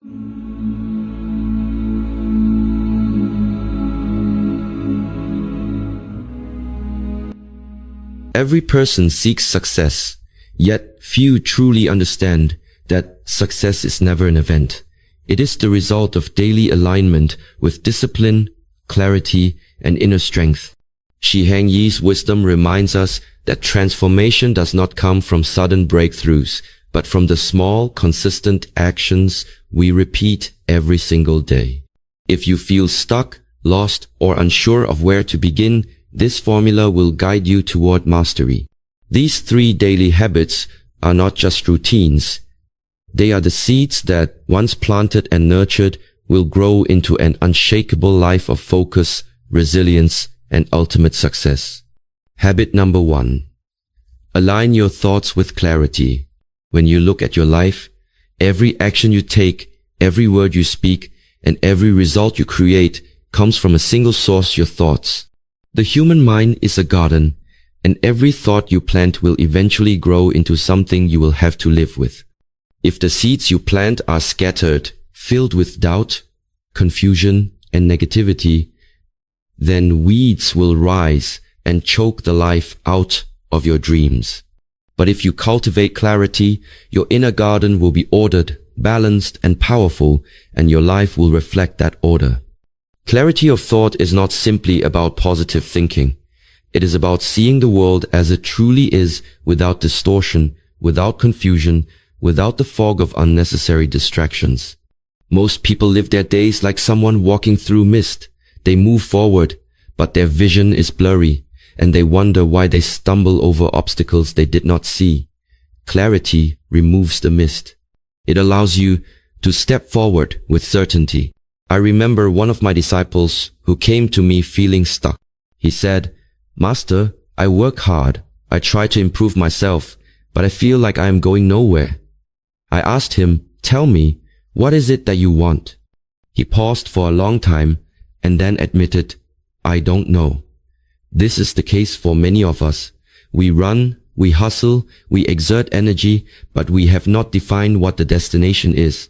Every person seeks success, yet few truly understand that success is never an event. It is the result of daily alignment with discipline, clarity, and inner strength. Shi Heng Yi's wisdom reminds us that transformation does not come from sudden breakthroughs, but from the small, consistent actions we repeat every single day. If you feel stuck, lost, or unsure of where to begin, this formula will guide you toward mastery. These 3 daily habits are not just routines. They are the seeds that, once planted and nurtured, will grow into an unshakable life of focus, resilience, and ultimate success. Habit number 1. Align your thoughts with clarity. When you look at your life, every action you take, every word you speak, and every result you create comes from a single source: your thoughts. The human mind is a garden, and every thought you plant will eventually grow into something you will have to live with. If the seeds you plant are scattered, filled with doubt, confusion, and negativity, then weeds will rise and choke the life out of your dreams. But if you cultivate clarity, your inner garden will be ordered, balanced, and powerful, and your life will reflect that order. Clarity of thought is not simply about positive thinking. It is about seeing the world as it truly is, without distortion, without confusion, without the fog of unnecessary distractions. Most people live their days like someone walking through mist. They move forward, but their vision is blurry, and they wonder why they stumble over obstacles they did not see. Clarity removes the mist. It allows you to step forward with certainty. I remember one of my disciples who came to me feeling stuck. He said, "Master, I work hard. I try to improve myself, but I feel like I am going nowhere." I asked him, "Tell me, what is it that you want?" He paused for a long time and then admitted, "I don't know." This is the case for many of us. We run, we hustle, we exert energy, but we have not defined what the destination is.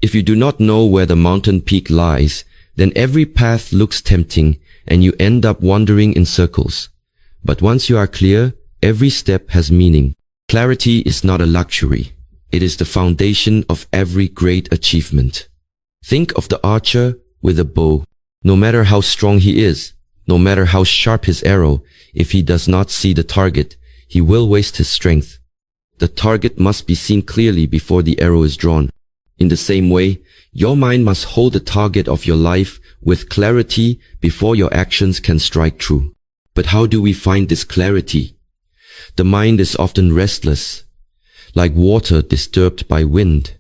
If you do not know where the mountain peak lies, then every path looks tempting and you end up wandering in circles. But once you are clear, every step has meaning. Clarity is not a luxury. It is the foundation of every great achievement. Think of the archer with a bow. No matter how strong he is, no matter how sharp his arrow, if he does not see the target, he will waste his strength. The target must be seen clearly before the arrow is drawn. In the same way, your mind must hold the target of your life with clarity before your actions can strike true. But how do we find this clarity? The mind is often restless, like water disturbed by wind.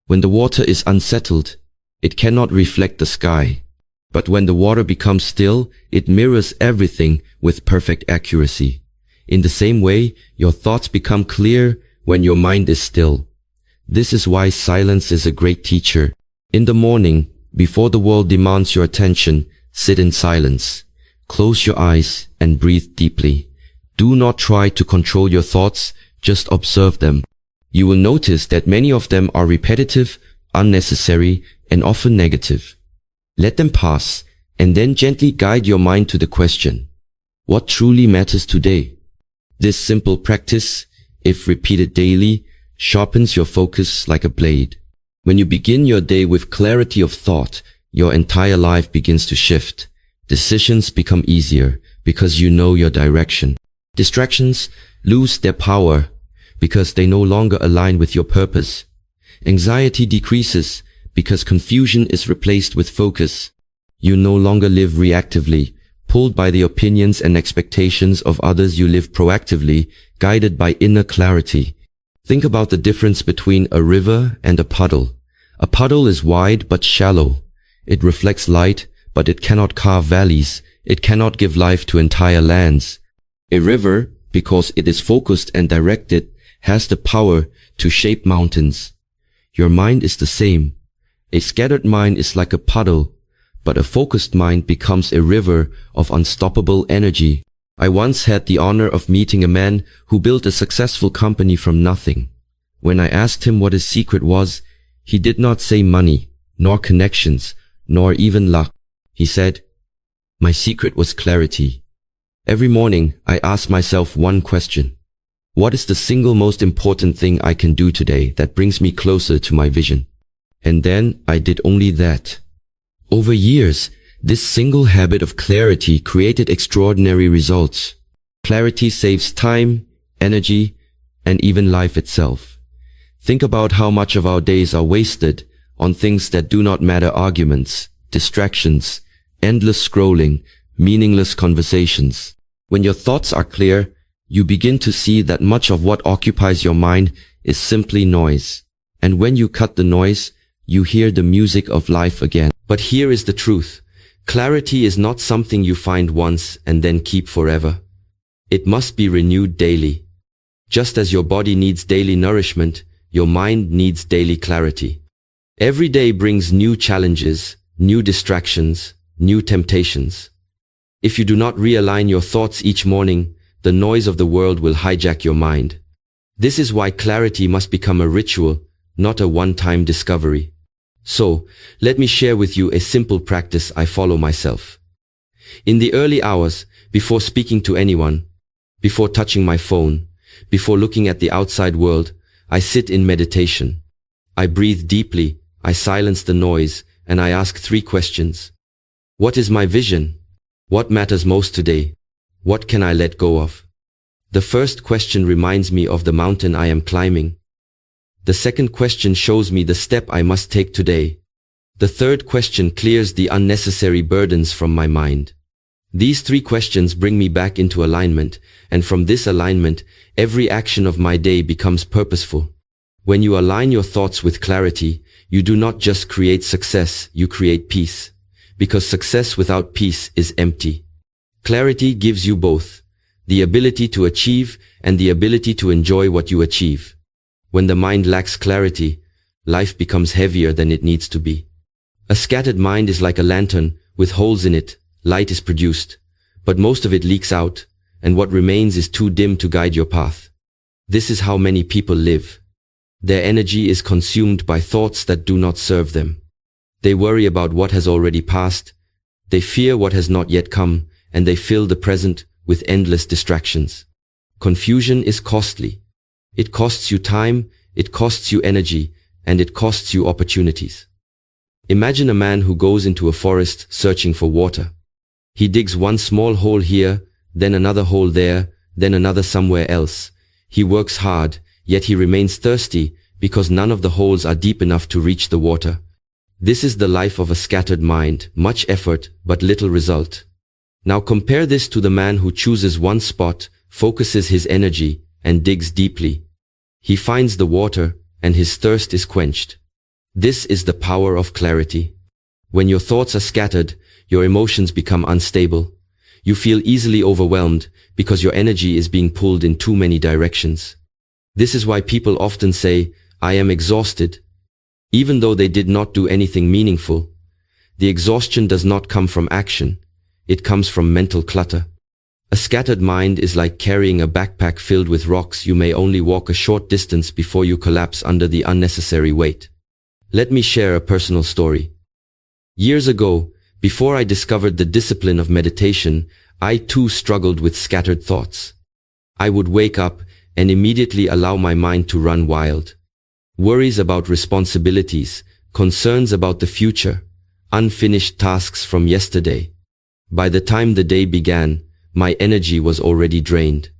When the water is unsettled, it cannot reflect the sky. But when the water becomes still, it mirrors everything with perfect accuracy. In the same way, your thoughts become clear when your mind is still. This is why silence is a great teacher. In the morning, before the world demands your attention, sit in silence. Close your eyes and breathe deeply. Do not try to control your thoughts, just observe them. You will notice that many of them are repetitive, unnecessary, and often negative. Let them pass, and then gently guide your mind to the question, what truly matters today? This simple practice, if repeated daily, sharpens your focus like a blade. When you begin your day with clarity of thought, your entire life begins to shift. Decisions become easier because you know your direction. Distractions lose their power because they no longer align with your purpose. Anxiety decreases because confusion is replaced with focus. You no longer live reactively, pulled by the opinions and expectations of others. You live proactively, guided by inner clarity. Think about the difference between a river and a puddle. A puddle is wide but shallow. It reflects light, but it cannot carve valleys. It cannot give life to entire lands. A river, because it is focused and directed, has the power to shape mountains. Your mind is the same. A scattered mind is like a puddle, but a focused mind becomes a river of unstoppable energy. I once had the honor of meeting a man who built a successful company from nothing. When I asked him what his secret was, He did not say money, nor connections, nor even luck. He said, "My secret was clarity." Every morning, I ask myself one question. What is the single most important thing I can do today that brings me closer to my vision? And then I did only that. Over years, this single habit of clarity created extraordinary results. Clarity saves time, energy, and even life itself. Think about how much of our days are wasted on things that do not matter: arguments, distractions, endless scrolling, meaningless conversations. When your thoughts are clear, you begin to see that much of what occupies your mind is simply noise. And when you cut the noise, you hear the music of life again. But here is the truth. Clarity is not something you find once and then keep forever. It must be renewed daily. Just as your body needs daily nourishment, your mind needs daily clarity. Every day brings new challenges, new distractions, new temptations. If you do not realign your thoughts each morning, the noise of the world will hijack your mind. This is why clarity must become a ritual, not a one-time discovery. So, let me share with you a simple practice I follow myself. In the early hours, before speaking to anyone, before touching my phone, before looking at the outside world, I sit in meditation. I breathe deeply, I silence the noise, and I ask 3 questions. What is my vision? What matters most today? What can I let go of? The first question reminds me of the mountain I am climbing. The second question shows me the step I must take today. The third question clears the unnecessary burdens from my mind. These 3 questions bring me back into alignment, and from this alignment, every action of my day becomes purposeful. When you align your thoughts with clarity, you do not just create success, you create peace. Because success without peace is empty. Clarity gives you both, the ability to achieve and the ability to enjoy what you achieve. When the mind lacks clarity, life becomes heavier than it needs to be. A scattered mind is like a lantern with holes in it. Light is produced, but most of it leaks out, and what remains is too dim to guide your path. This is how many people live. Their energy is consumed by thoughts that do not serve them. They worry about what has already passed, they fear what has not yet come, and they fill the present with endless distractions. Confusion is costly. It costs you time, it costs you energy, and it costs you opportunities. Imagine a man who goes into a forest searching for water. He digs one small hole here, then another hole there, then another somewhere else. He works hard, yet he remains thirsty because none of the holes are deep enough to reach the water. This is the life of a scattered mind, much effort, but little result. Now compare this to the man who chooses one spot, focuses his energy, and digs deeply. He finds the water, and his thirst is quenched. This is the power of clarity. When your thoughts are scattered, your emotions become unstable. You feel easily overwhelmed because your energy is being pulled in too many directions. This is why people often say, "I am exhausted," even though they did not do anything meaningful. The exhaustion does not come from action. It comes from mental clutter. A scattered mind is like carrying a backpack filled with rocks. You may only walk a short distance before you collapse under the unnecessary weight. Let me share a personal story. Years ago, before I discovered the discipline of meditation, I too struggled with scattered thoughts. I would wake up and immediately allow my mind to run wild. Worries about responsibilities, concerns about the future, unfinished tasks from yesterday. By the time the day began, my energy was already drained.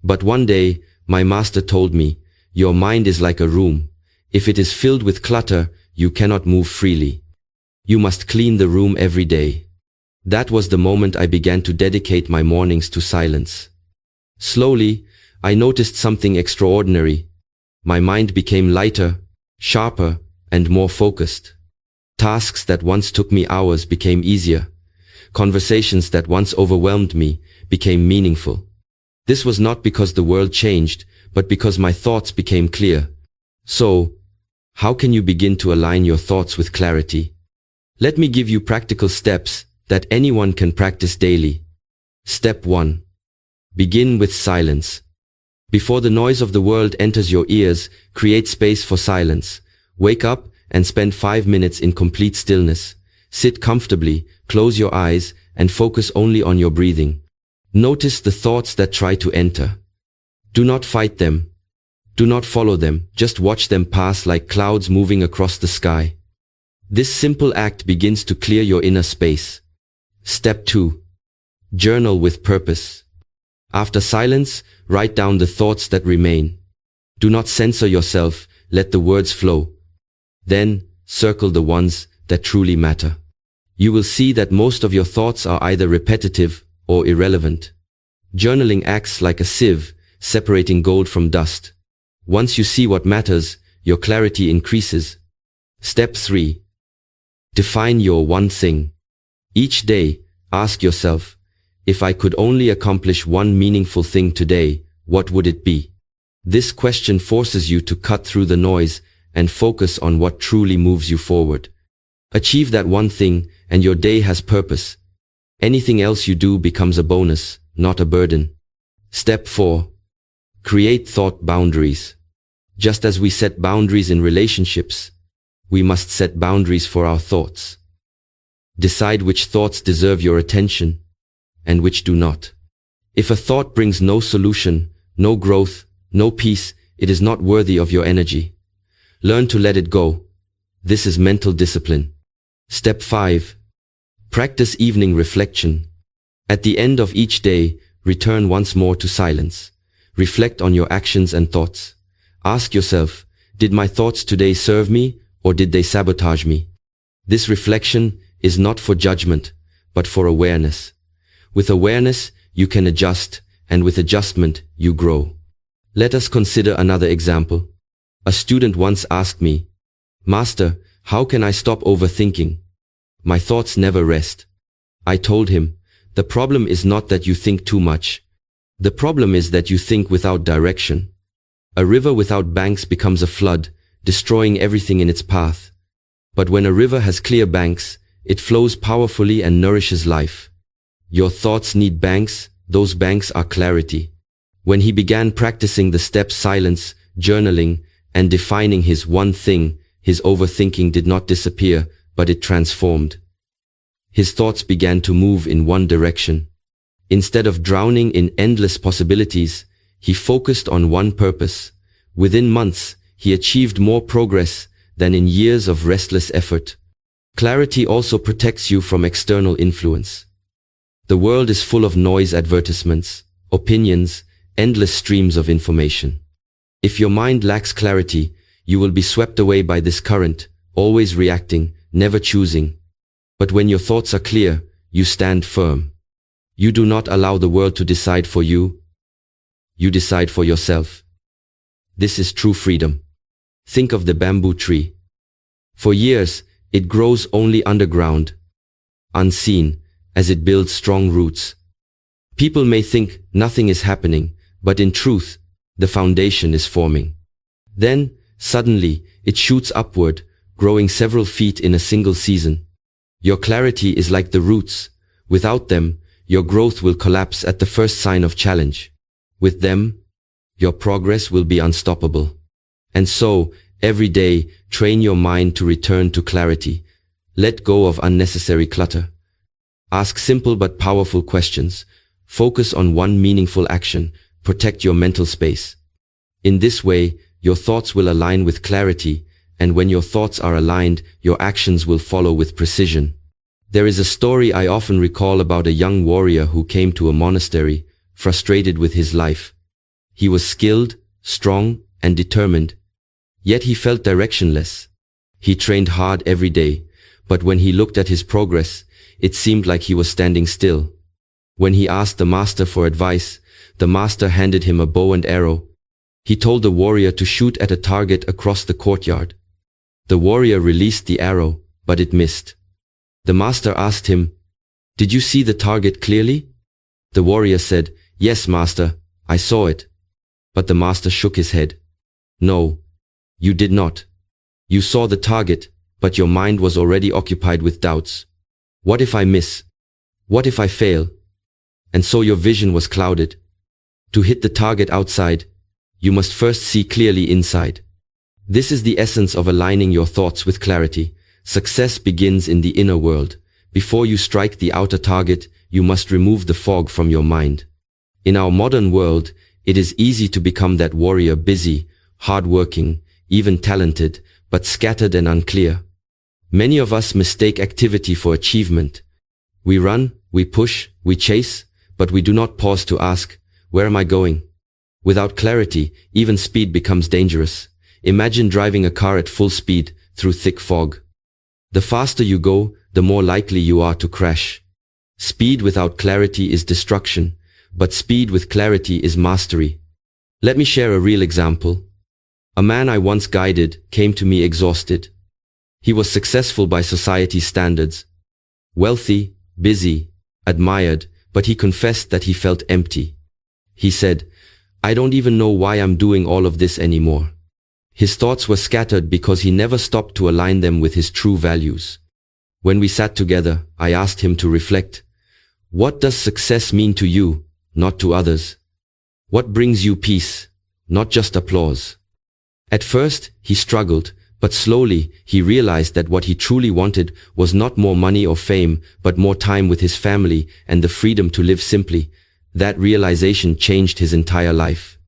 But one day, my master told me, "Your mind is like a room. If it is filled with clutter, you cannot move freely. You must clean the room every day." That was the moment I began to dedicate my mornings to silence. Slowly, I noticed something extraordinary. My mind became lighter, sharper, and more focused. Tasks that once took me hours became easier. Conversations that once overwhelmed me became meaningful. This was not because the world changed, but because my thoughts became clear. So, how can you begin to align your thoughts with clarity? Let me give you practical steps that anyone can practice daily. Step 1. Begin with silence. Before the noise of the world enters your ears, create space for silence. Wake up and spend 5 minutes in complete stillness. Sit comfortably, close your eyes, and focus only on your breathing. Notice the thoughts that try to enter. Do not fight them. Do not follow them, just watch them pass like clouds moving across the sky. This simple act begins to clear your inner space. Step 2. Journal with purpose. After silence, write down the thoughts that remain. Do not censor yourself, let the words flow. Then, circle the ones that truly matter. You will see that most of your thoughts are either repetitive or irrelevant. Journaling acts like a sieve, separating gold from dust. Once you see what matters, your clarity increases. Step 3. Define your one thing. Each day, ask yourself, if I could only accomplish one meaningful thing today, what would it be? This question forces you to cut through the noise and focus on what truly moves you forward. Achieve that one thing, and your day has purpose. Anything else you do becomes a bonus, not a burden. Step 4. Create thought boundaries. Just as we set boundaries in relationships, we must set boundaries for our thoughts. Decide which thoughts deserve your attention and which do not. If a thought brings no solution, no growth, no peace, it is not worthy of your energy. Learn to let it go. This is mental discipline. Step 5. Practice evening reflection. At the end of each day, return once more to silence. Reflect on your actions and thoughts. Ask yourself, did my thoughts today serve me, or did they sabotage me? This reflection is not for judgment, but for awareness. With awareness, you can adjust, and with adjustment, you grow. Let us consider another example. A student once asked me, "Master, how can I stop overthinking? My thoughts never rest." I told him, the problem is not that you think too much. The problem is that you think without direction. A river without banks becomes a flood, destroying everything in its path. But when a river has clear banks, it flows powerfully and nourishes life. Your thoughts need banks, those banks are clarity. When he began practicing the steps silence, journaling, and defining his one thing, his overthinking did not disappear, but it transformed. His thoughts began to move in one direction. Instead of drowning in endless possibilities, he focused on one purpose. Within months, he achieved more progress than in years of restless effort. Clarity also protects you from external influence. The world is full of noise, advertisements, opinions, endless streams of information. If your mind lacks clarity, you will be swept away by this current, always reacting, never choosing. But when your thoughts are clear, you stand firm. You do not allow the world to decide for you. You decide for yourself. This is true freedom. Think of the bamboo tree. For years, it grows only underground, unseen, as it builds strong roots. People may think nothing is happening, but in truth, the foundation is forming. Then, suddenly, it shoots upward, growing several feet in a single season. Your clarity is like the roots. Without them, your growth will collapse at the first sign of challenge. With them, your progress will be unstoppable. And so, every day, train your mind to return to clarity. Let go of unnecessary clutter. Ask simple but powerful questions. Focus on one meaningful action. Protect your mental space. In this way, your thoughts will align with clarity, and when your thoughts are aligned, your actions will follow with precision. There is a story I often recall about a young warrior who came to a monastery, frustrated with his life. He was skilled, strong, and determined. Yet he felt directionless. He trained hard every day, but when he looked at his progress, it seemed like he was standing still. When he asked the master for advice, the master handed him a bow and arrow. He told the warrior to shoot at a target across the courtyard. The warrior released the arrow, but it missed. The master asked him, "Did you see the target clearly?" The warrior said, "Yes, master, I saw it." But the master shook his head. "No, you did not. You saw the target, but your mind was already occupied with doubts. What if I miss? What if I fail?" And so your vision was clouded. To hit the target outside, you must first see clearly inside. This is the essence of aligning your thoughts with clarity. Success begins in the inner world. Before you strike the outer target, you must remove the fog from your mind. In our modern world, it is easy to become that warrior, busy, hardworking, even talented, but scattered and unclear. Many of us mistake activity for achievement. We run, we push, we chase, but we do not pause to ask, where am I going? Without clarity, even speed becomes dangerous. Imagine driving a car at full speed through thick fog. The faster you go, the more likely you are to crash. Speed without clarity is destruction, but speed with clarity is mastery. Let me share a real example. A man I once guided came to me exhausted. He was successful by society's standards. Wealthy, busy, admired, but he confessed that he felt empty. He said, "I don't even know why I'm doing all of this anymore." His thoughts were scattered because he never stopped to align them with his true values. When we sat together, I asked him to reflect. What does success mean to you, not to others? What brings you peace, not just applause? At first, he struggled, but slowly, he realized that what he truly wanted was not more money or fame, but more time with his family and the freedom to live simply. That realization changed his entire life.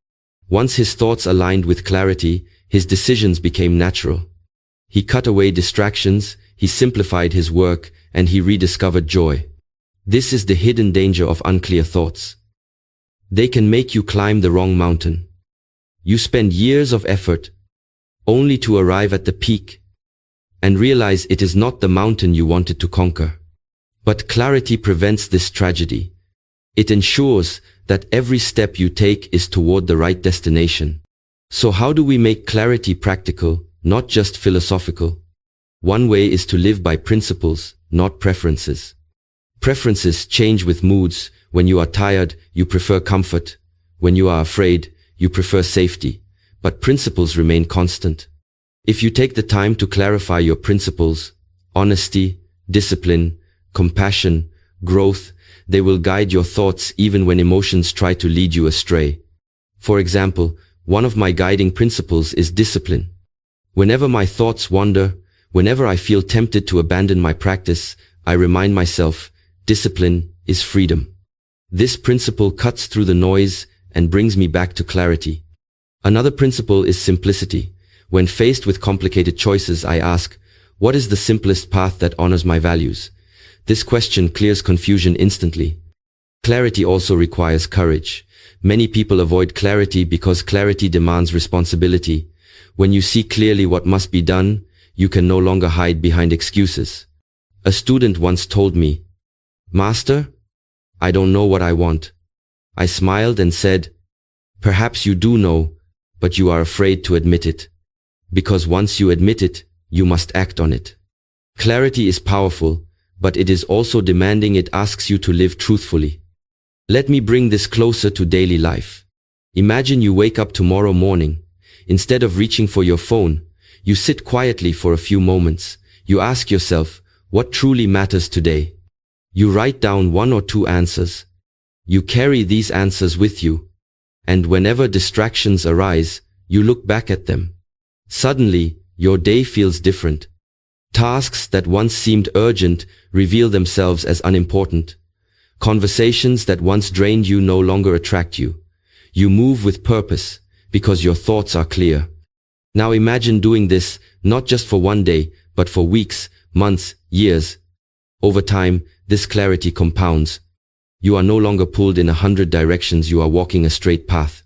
Once his thoughts aligned with clarity, his decisions became natural. He cut away distractions, he simplified his work, and he rediscovered joy. This is the hidden danger of unclear thoughts. They can make you climb the wrong mountain. You spend years of effort, only to arrive at the peak, and realize it is not the mountain you wanted to conquer. But clarity prevents this tragedy. It ensures that every step you take is toward the right destination. So how do we make clarity practical, not just philosophical? One way is to live by principles, not preferences. Preferences change with moods. When you are tired, you prefer comfort. When you are afraid, you prefer safety. But principles remain constant. If you take the time to clarify your principles, honesty, discipline, compassion, growth, they will guide your thoughts even when emotions try to lead you astray. For example, one of my guiding principles is discipline. Whenever my thoughts wander, whenever I feel tempted to abandon my practice, I remind myself, discipline is freedom. This principle cuts through the noise and brings me back to clarity. Another principle is simplicity. When faced with complicated choices, I ask, what is the simplest path that honors my values? This question clears confusion instantly. Clarity also requires courage. Many people avoid clarity because clarity demands responsibility. When you see clearly what must be done, you can no longer hide behind excuses. A student once told me, "Master, I don't know what I want." I smiled and said, "Perhaps you do know, but you are afraid to admit it. Because once you admit it, you must act on it." Clarity is powerful, but it is also demanding. It asks you to live truthfully. Let me bring this closer to daily life. Imagine you wake up tomorrow morning. Instead of reaching for your phone, you sit quietly for a few moments. You ask yourself, what truly matters today? You write down 1 or 2 answers. You carry these answers with you. And whenever distractions arise, you look back at them. Suddenly, your day feels different. Tasks that once seemed urgent reveal themselves as unimportant. Conversations that once drained you no longer attract you. You move with purpose because your thoughts are clear. Now imagine doing this not just for one day, but for weeks, months, years. Over time, this clarity compounds. You are no longer pulled in 100 directions. You are walking a straight path.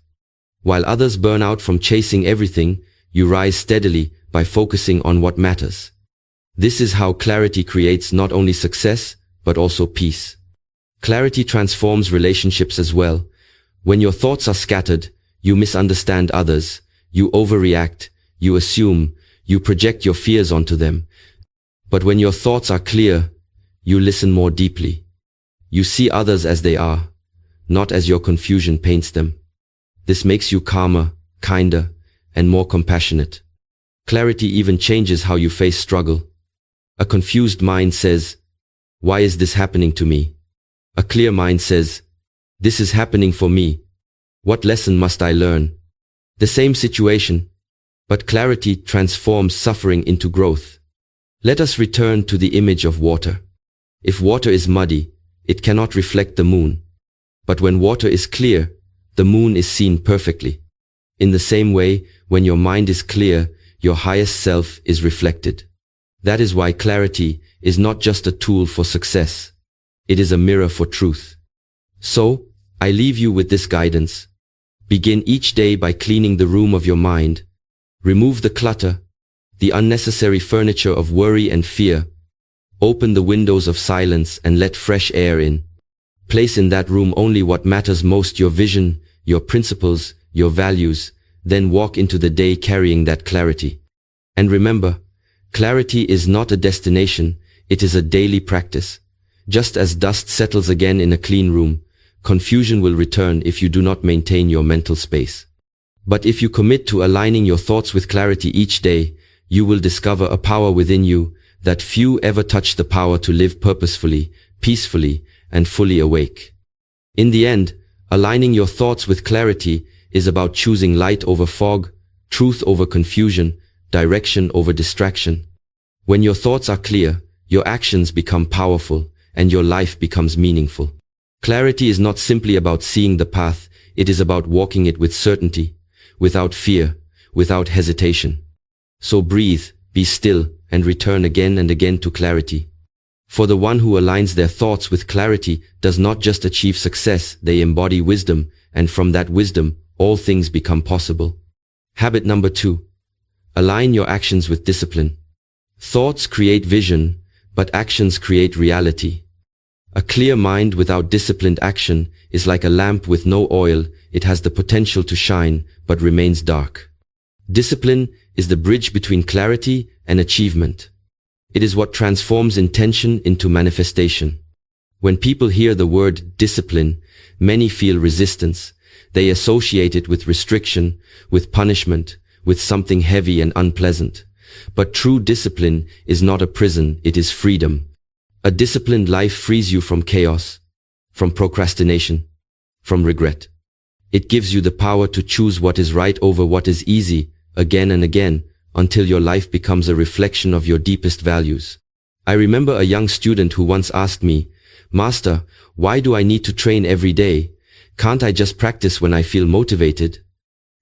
While others burn out from chasing everything, you rise steadily by focusing on what matters. This is how clarity creates not only success, but also peace. Clarity transforms relationships as well. When your thoughts are scattered, you misunderstand others, you overreact, you assume, you project your fears onto them. But when your thoughts are clear, you listen more deeply. You see others as they are, not as your confusion paints them. This makes you calmer, kinder, and more compassionate. Clarity even changes how you face struggle. A confused mind says, "Why is this happening to me?" A clear mind says, "This is happening for me. What lesson must I learn?" The same situation, But clarity transforms suffering into growth. Let us return to the image of water. If water is muddy, it cannot reflect the moon. But when water is clear, the moon is seen perfectly. In the same way, when your mind is clear, your highest self is reflected. That is why clarity is not just a tool for success. It is a mirror for truth. So, I leave you with this guidance. Begin each day by cleaning the room of your mind. Remove the clutter, the unnecessary furniture of worry and fear. Open the windows of silence and let fresh air in. Place in that room only what matters most, your vision, your principles, your values. Then walk into the day carrying that clarity. And remember, clarity is not a destination, it is a daily practice. Just as dust settles again in a clean room, confusion will return if you do not maintain your mental space. But if you commit to aligning your thoughts with clarity each day, you will discover a power within you that few ever touch, the power to live purposefully, peacefully, and fully awake. In the end, aligning your thoughts with clarity is about choosing light over fog, truth over confusion, direction over distraction. When your thoughts are clear, your actions become powerful, and your life becomes meaningful. Clarity is not simply about seeing the path, it is about walking it with certainty, without fear, without hesitation. So breathe, be still, and return again and again to clarity. For the one who aligns their thoughts with clarity does not just achieve success, they embody wisdom, and from that wisdom, all things become possible. Habit number 2. Align your actions with discipline. Thoughts create vision, but actions create reality. A clear mind without disciplined action is like a lamp with no oil. It has the potential to shine, but remains dark. Discipline is the bridge between clarity and achievement. It is what transforms intention into manifestation. When people hear the word discipline, many feel resistance. They associate it with restriction, with punishment, with something heavy and unpleasant. But true discipline is not a prison, it is freedom. A disciplined life frees you from chaos, from procrastination, from regret. It gives you the power to choose what is right over what is easy, again and again, until your life becomes a reflection of your deepest values. I remember a young student who once asked me, "Master, why do I need to train every day? Can't I just practice when I feel motivated?"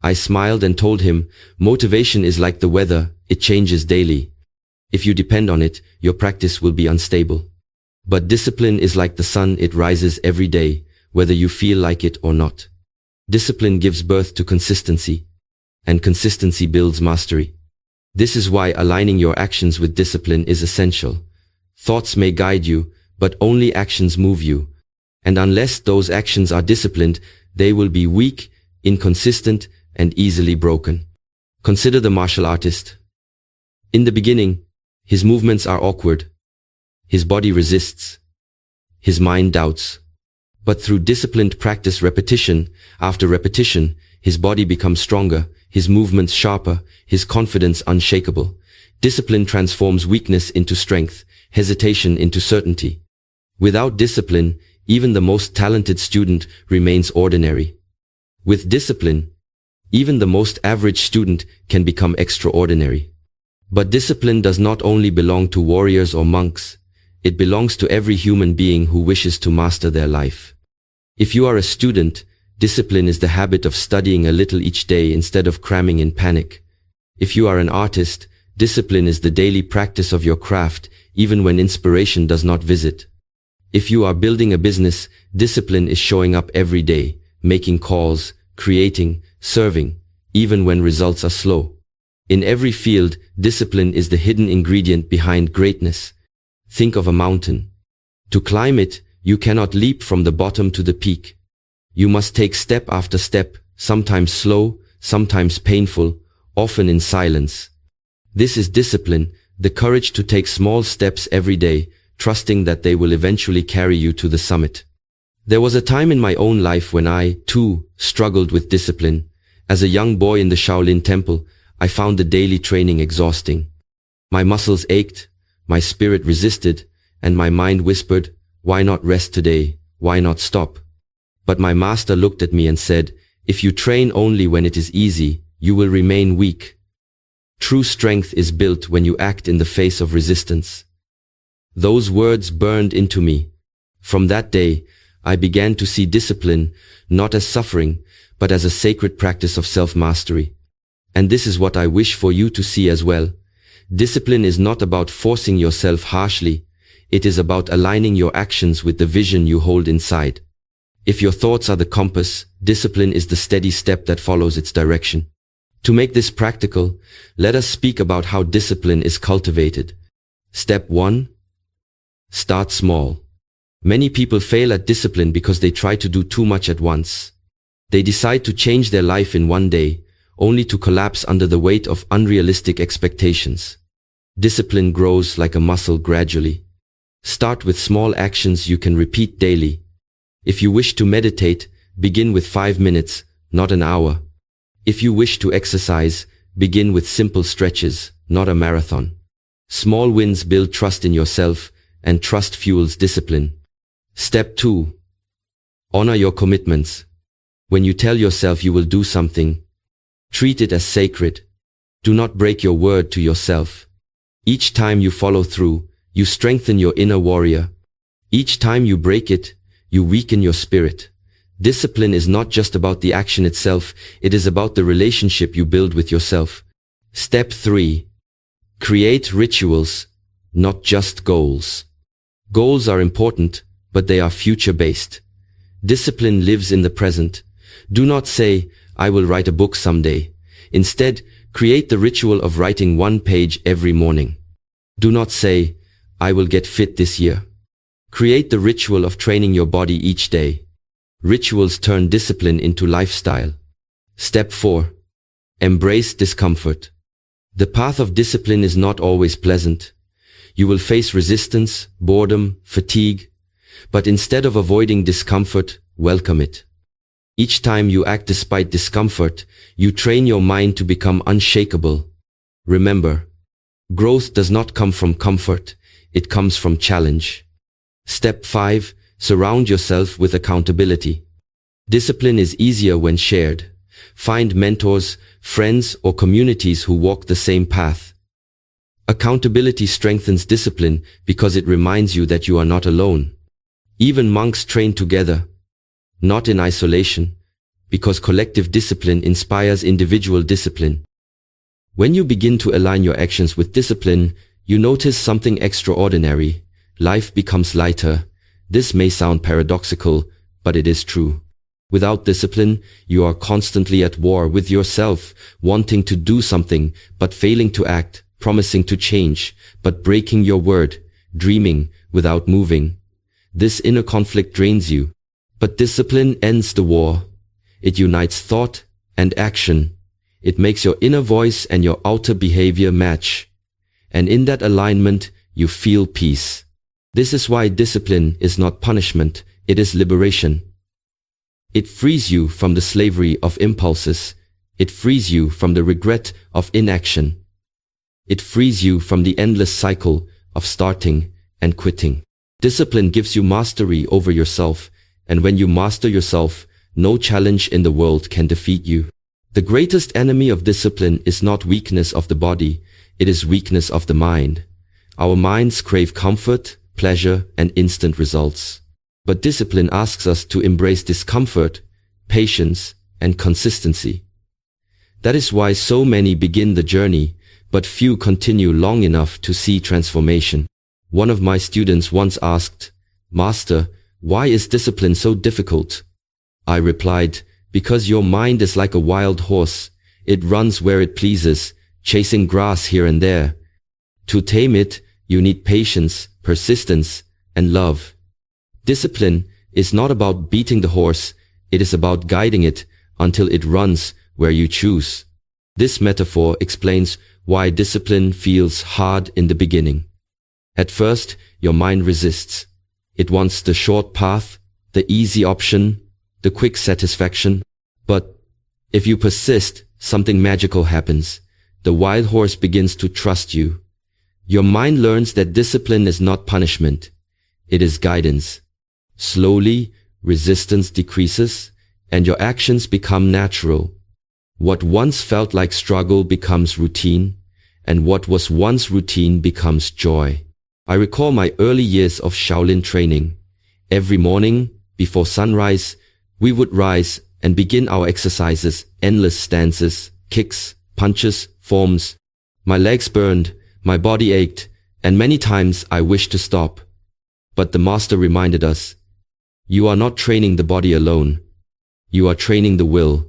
I smiled and told him, motivation is like the weather, it changes daily. If you depend on it, your practice will be unstable. But discipline is like the sun, it rises every day, whether you feel like it or not. Discipline gives birth to consistency, and consistency builds mastery. This is why aligning your actions with discipline is essential. Thoughts may guide you, but only actions move you. And unless those actions are disciplined, they will be weak, inconsistent, and easily broken. Consider the martial artist. In the beginning, his movements are awkward. His body resists. His mind doubts. But through disciplined practice, repetition after repetition, his body becomes stronger, his movements sharper, his confidence unshakable. Discipline transforms weakness into strength, hesitation into certainty. Without discipline, even the most talented student remains ordinary. With discipline, even the most average student can become extraordinary. But discipline does not only belong to warriors or monks, it belongs to every human being who wishes to master their life. If you are a student, discipline is the habit of studying a little each day instead of cramming in panic. If you are an artist, discipline is the daily practice of your craft, even when inspiration does not visit. If you are building a business, discipline is showing up every day, making calls, creating, serving, even when results are slow. In every field, discipline is the hidden ingredient behind greatness. Think of a mountain. To climb it, you cannot leap from the bottom to the peak. You must take step after step, sometimes slow, sometimes painful, often in silence. This is discipline, the courage to take small steps every day, trusting that they will eventually carry you to the summit. There was a time in my own life when I, too, struggled with discipline. As a young boy in the Shaolin temple, I found the daily training exhausting. My muscles ached, my spirit resisted, and my mind whispered, "Why not rest today? Why not stop?" But my master looked at me and said, "If you train only when it is easy, you will remain weak. True strength is built when you act in the face of resistance. Those words burned into me. From that day, I began to see discipline not as suffering, but as a sacred practice of self-mastery. And this is what I wish for you to see as well. Discipline is not about forcing yourself harshly. It is about aligning your actions with the vision you hold inside. If your thoughts are the compass, discipline is the steady step that follows its direction. To make this practical, let us speak about how discipline is cultivated. Step 1. Start small. Many people fail at discipline because they try to do too much at once. They decide to change their life in one day, only to collapse under the weight of unrealistic expectations. Discipline grows like a muscle gradually. Start with small actions you can repeat daily. If you wish to meditate, begin with 5 minutes, not an hour. If you wish to exercise, begin with simple stretches, not a marathon. Small wins build trust in yourself, and trust fuels discipline. Step 2. Honor your commitments. When you tell yourself you will do something, treat it as sacred. Do not break your word to yourself. Each time you follow through, you strengthen your inner warrior. Each time you break it, you weaken your spirit. Discipline is not just about the action itself, it is about the relationship you build with yourself. Step 3. Create rituals, not just goals. Goals are important, but they are future-based. Discipline lives in the present. Do not say, I will write a book someday. Instead, create the ritual of writing 1 page every morning. Do not say, I will get fit this year. Create the ritual of training your body each day. Rituals turn discipline into lifestyle. Step 4. Embrace discomfort. The path of discipline is not always pleasant. You will face resistance, boredom, fatigue. But instead of avoiding discomfort, welcome it. Each time you act despite discomfort, you train your mind to become unshakable. Remember, growth does not come from comfort, it comes from challenge. Step 5. Surround yourself with accountability. Discipline is easier when shared. Find mentors, friends, or communities who walk the same path. Accountability strengthens discipline because it reminds you that you are not alone. Even monks train together, not in isolation, because collective discipline inspires individual discipline. When you begin to align your actions with discipline, you notice something extraordinary. Life becomes lighter. This may sound paradoxical, but it is true. Without discipline, you are constantly at war with yourself, wanting to do something, but failing to act, promising to change, but breaking your word, dreaming without moving. This inner conflict drains you. But discipline ends the war. It unites thought and action. It makes your inner voice and your outer behavior match. And in that alignment, you feel peace. This is why discipline is not punishment, it is liberation. It frees you from the slavery of impulses. It frees you from the regret of inaction. It frees you from the endless cycle of starting and quitting. Discipline gives you mastery over yourself, and when you master yourself, no challenge in the world can defeat you. The greatest enemy of discipline is not weakness of the body, it is weakness of the mind. Our minds crave comfort, pleasure, and instant results. But discipline asks us to embrace discomfort, patience, and consistency. That is why so many begin the journey, but few continue long enough to see transformation. One of my students once asked, "Master, why is discipline so difficult?" I replied, "Because your mind is like a wild horse. It runs where it pleases, chasing grass here and there. To tame it, you need patience, persistence, and love. Discipline is not about beating the horse, it is about guiding it until it runs where you choose." This metaphor explains why discipline feels hard in the beginning. At first, your mind resists. It wants the short path, the easy option, the quick satisfaction. But if you persist, something magical happens. The wild horse begins to trust you. Your mind learns that discipline is not punishment. It is guidance. Slowly, resistance decreases, and your actions become natural. What once felt like struggle becomes routine, and what was once routine becomes joy. I recall my early years of Shaolin training. Every morning, before sunrise, we would rise and begin our exercises, endless stances, kicks, punches, forms. My legs burned, my body ached, and many times I wished to stop. But the master reminded us, you are not training the body alone. You are training the will.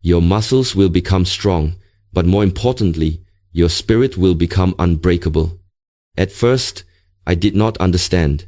Your muscles will become strong, but more importantly, your spirit will become unbreakable. At first, I did not understand,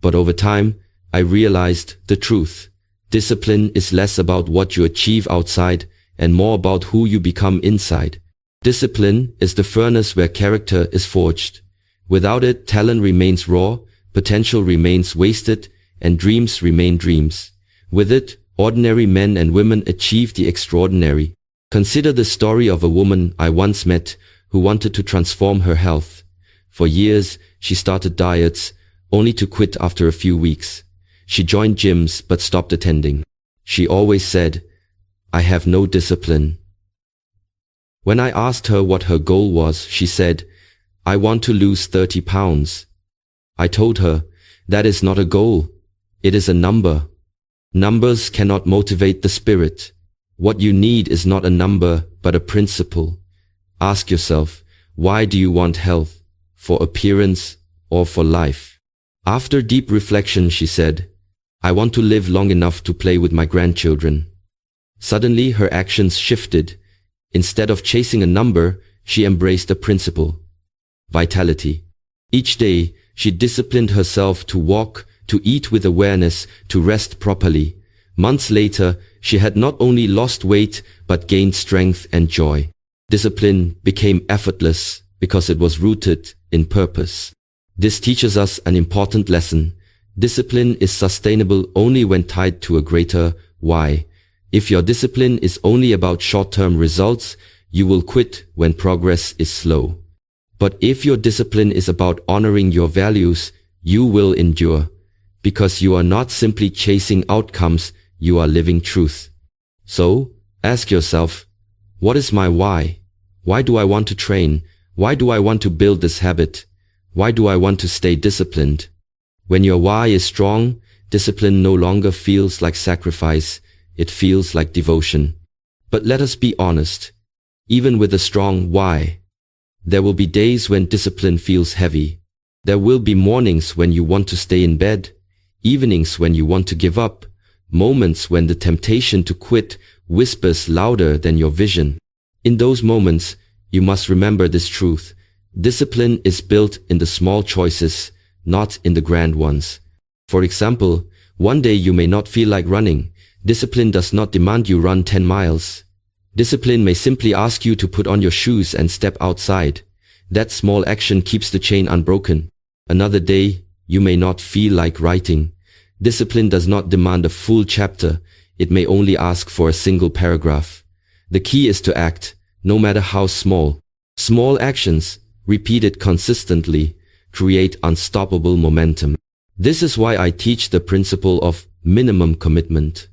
but over time, I realized the truth. Discipline is less about what you achieve outside and more about who you become inside. Discipline is the furnace where character is forged. Without it, talent remains raw, potential remains wasted, and dreams remain dreams. With it, ordinary men and women achieve the extraordinary. Consider the story of a woman I once met who wanted to transform her health. For years, she started diets, only to quit after a few weeks. She joined gyms but stopped attending. She always said, I have no discipline. When I asked her what her goal was, she said, I want to lose 30 pounds. I told her, that is not a goal. It is a number. Numbers cannot motivate the spirit. What you need is not a number, but a principle. Ask yourself, why do you want health? For appearance or for life? After deep reflection, she said, I want to live long enough to play with my grandchildren. Suddenly, her actions shifted. Instead of chasing a number, she embraced a principle. Vitality. Each day, she disciplined herself to walk, to eat with awareness, to rest properly. Months later, she had not only lost weight, but gained strength and joy. Discipline became effortless because it was rooted in purpose. This teaches us an important lesson. Discipline is sustainable only when tied to a greater why. If your discipline is only about short-term results, you will quit when progress is slow. But if your discipline is about honoring your values, you will endure. Because you are not simply chasing outcomes, you are living truth. So, ask yourself, what is my why? Why do I want to train? Why do I want to build this habit? Why do I want to stay disciplined? When your why is strong, discipline no longer feels like sacrifice, it feels like devotion. But let us be honest. Even with a strong why, there will be days when discipline feels heavy. There will be mornings when you want to stay in bed, evenings when you want to give up, moments when the temptation to quit whispers louder than your vision. In those moments, you must remember this truth. Discipline is built in the small choices, not in the grand ones. For example, one day you may not feel like running. Discipline does not demand you run 10 miles. Discipline may simply ask you to put on your shoes and step outside. That small action keeps the chain unbroken. Another day, you may not feel like writing. Discipline does not demand a full chapter. It may only ask for a single paragraph. The key is to act, no matter how small. Small actions, repeated consistently, create unstoppable momentum. This is why I teach the principle of minimum commitment.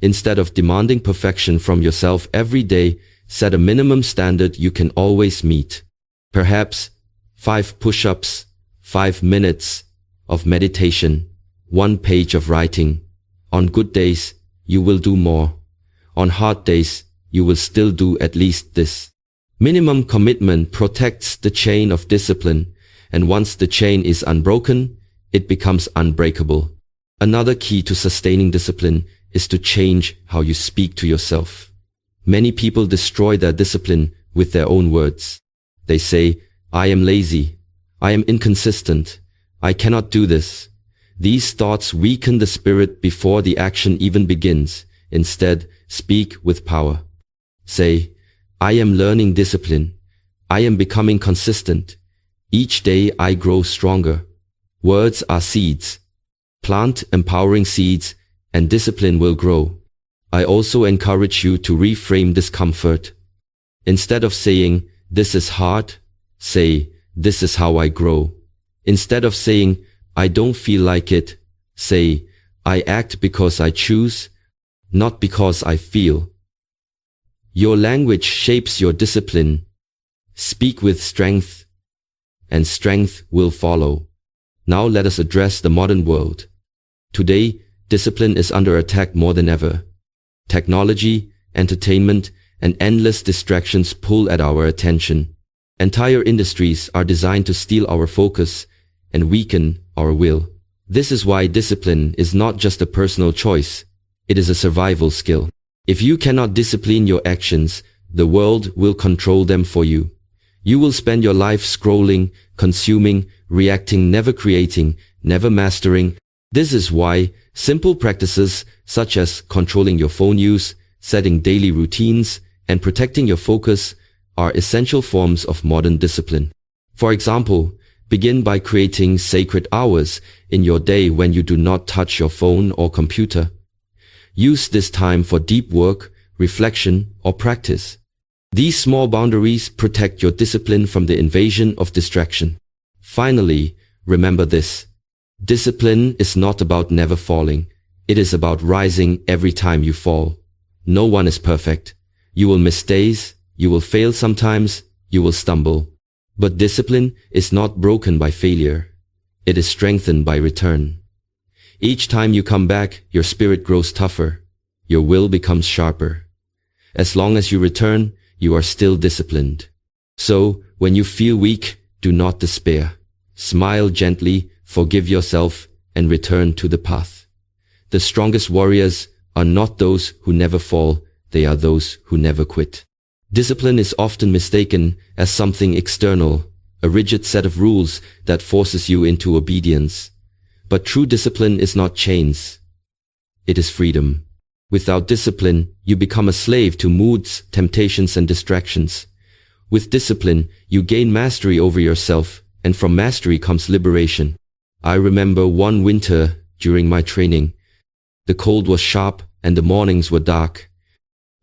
Instead of demanding perfection from yourself every day, set a minimum standard you can always meet. Perhaps 5 push-ups, 5 minutes of meditation, 1 page of writing. On good days, you will do more. On hard days, you will still do at least this. Minimum commitment protects the chain of discipline, and once the chain is unbroken, it becomes unbreakable. Another key to sustaining discipline is to change how you speak to yourself. Many people destroy their discipline with their own words. They say, I am lazy. I am inconsistent. I cannot do this. These thoughts weaken the spirit before the action even begins. Instead, speak with power. Say, I am learning discipline. I am becoming consistent. Each day I grow stronger. Words are seeds. Plant empowering seeds and discipline will grow. I also encourage you to reframe discomfort. Instead of saying, this is hard, say, this is how I grow. Instead of saying, I don't feel like it, say, I act because I choose, not because I feel. Your language shapes your discipline. Speak with strength, and strength will follow. Now let us address the modern world. Today, discipline is under attack more than ever. Technology, entertainment, and endless distractions pull at our attention. Entire industries are designed to steal our focus and weaken our will. This is why discipline is not just a personal choice, it is a survival skill. If you cannot discipline your actions, the world will control them for you. You will spend your life scrolling, consuming, reacting, never creating, never mastering. This is why simple practices such as controlling your phone use, setting daily routines, and protecting your focus are essential forms of modern discipline. For example, begin by creating sacred hours in your day when you do not touch your phone or computer. Use this time for deep work, reflection, or practice. These small boundaries protect your discipline from the invasion of distraction. Finally, remember this. Discipline is not about never falling. It is about rising every time you fall. No one is perfect. You will miss days, you will fail sometimes, you will stumble. But discipline is not broken by failure. It is strengthened by return. Each time you come back, your spirit grows tougher. Your will becomes sharper. As long as you return, you are still disciplined. So, when you feel weak, do not despair. Smile gently, forgive yourself, and return to the path. The strongest warriors are not those who never fall, they are those who never quit. Discipline is often mistaken as something external, a rigid set of rules that forces you into obedience. But true discipline is not chains. It is freedom. Without discipline, you become a slave to moods, temptations, and distractions. With discipline, you gain mastery over yourself, and from mastery comes liberation. I remember one winter during my training. The cold was sharp and the mornings were dark.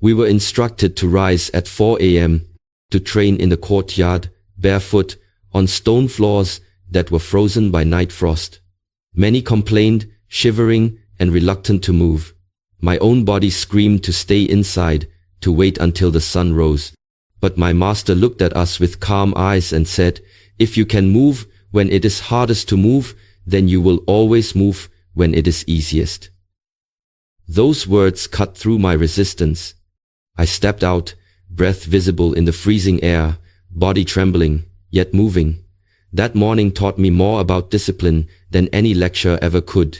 We were instructed to rise at 4 a.m. to train in the courtyard, barefoot, on stone floors that were frozen by night frost. Many complained, shivering and reluctant to move. My own body screamed to stay inside, to wait until the sun rose. But my master looked at us with calm eyes and said, "If you can move when it is hardest to move, then you will always move when it is easiest." Those words cut through my resistance. I stepped out, breath visible in the freezing air, body trembling, yet moving. That morning taught me more about discipline than any lecture ever could.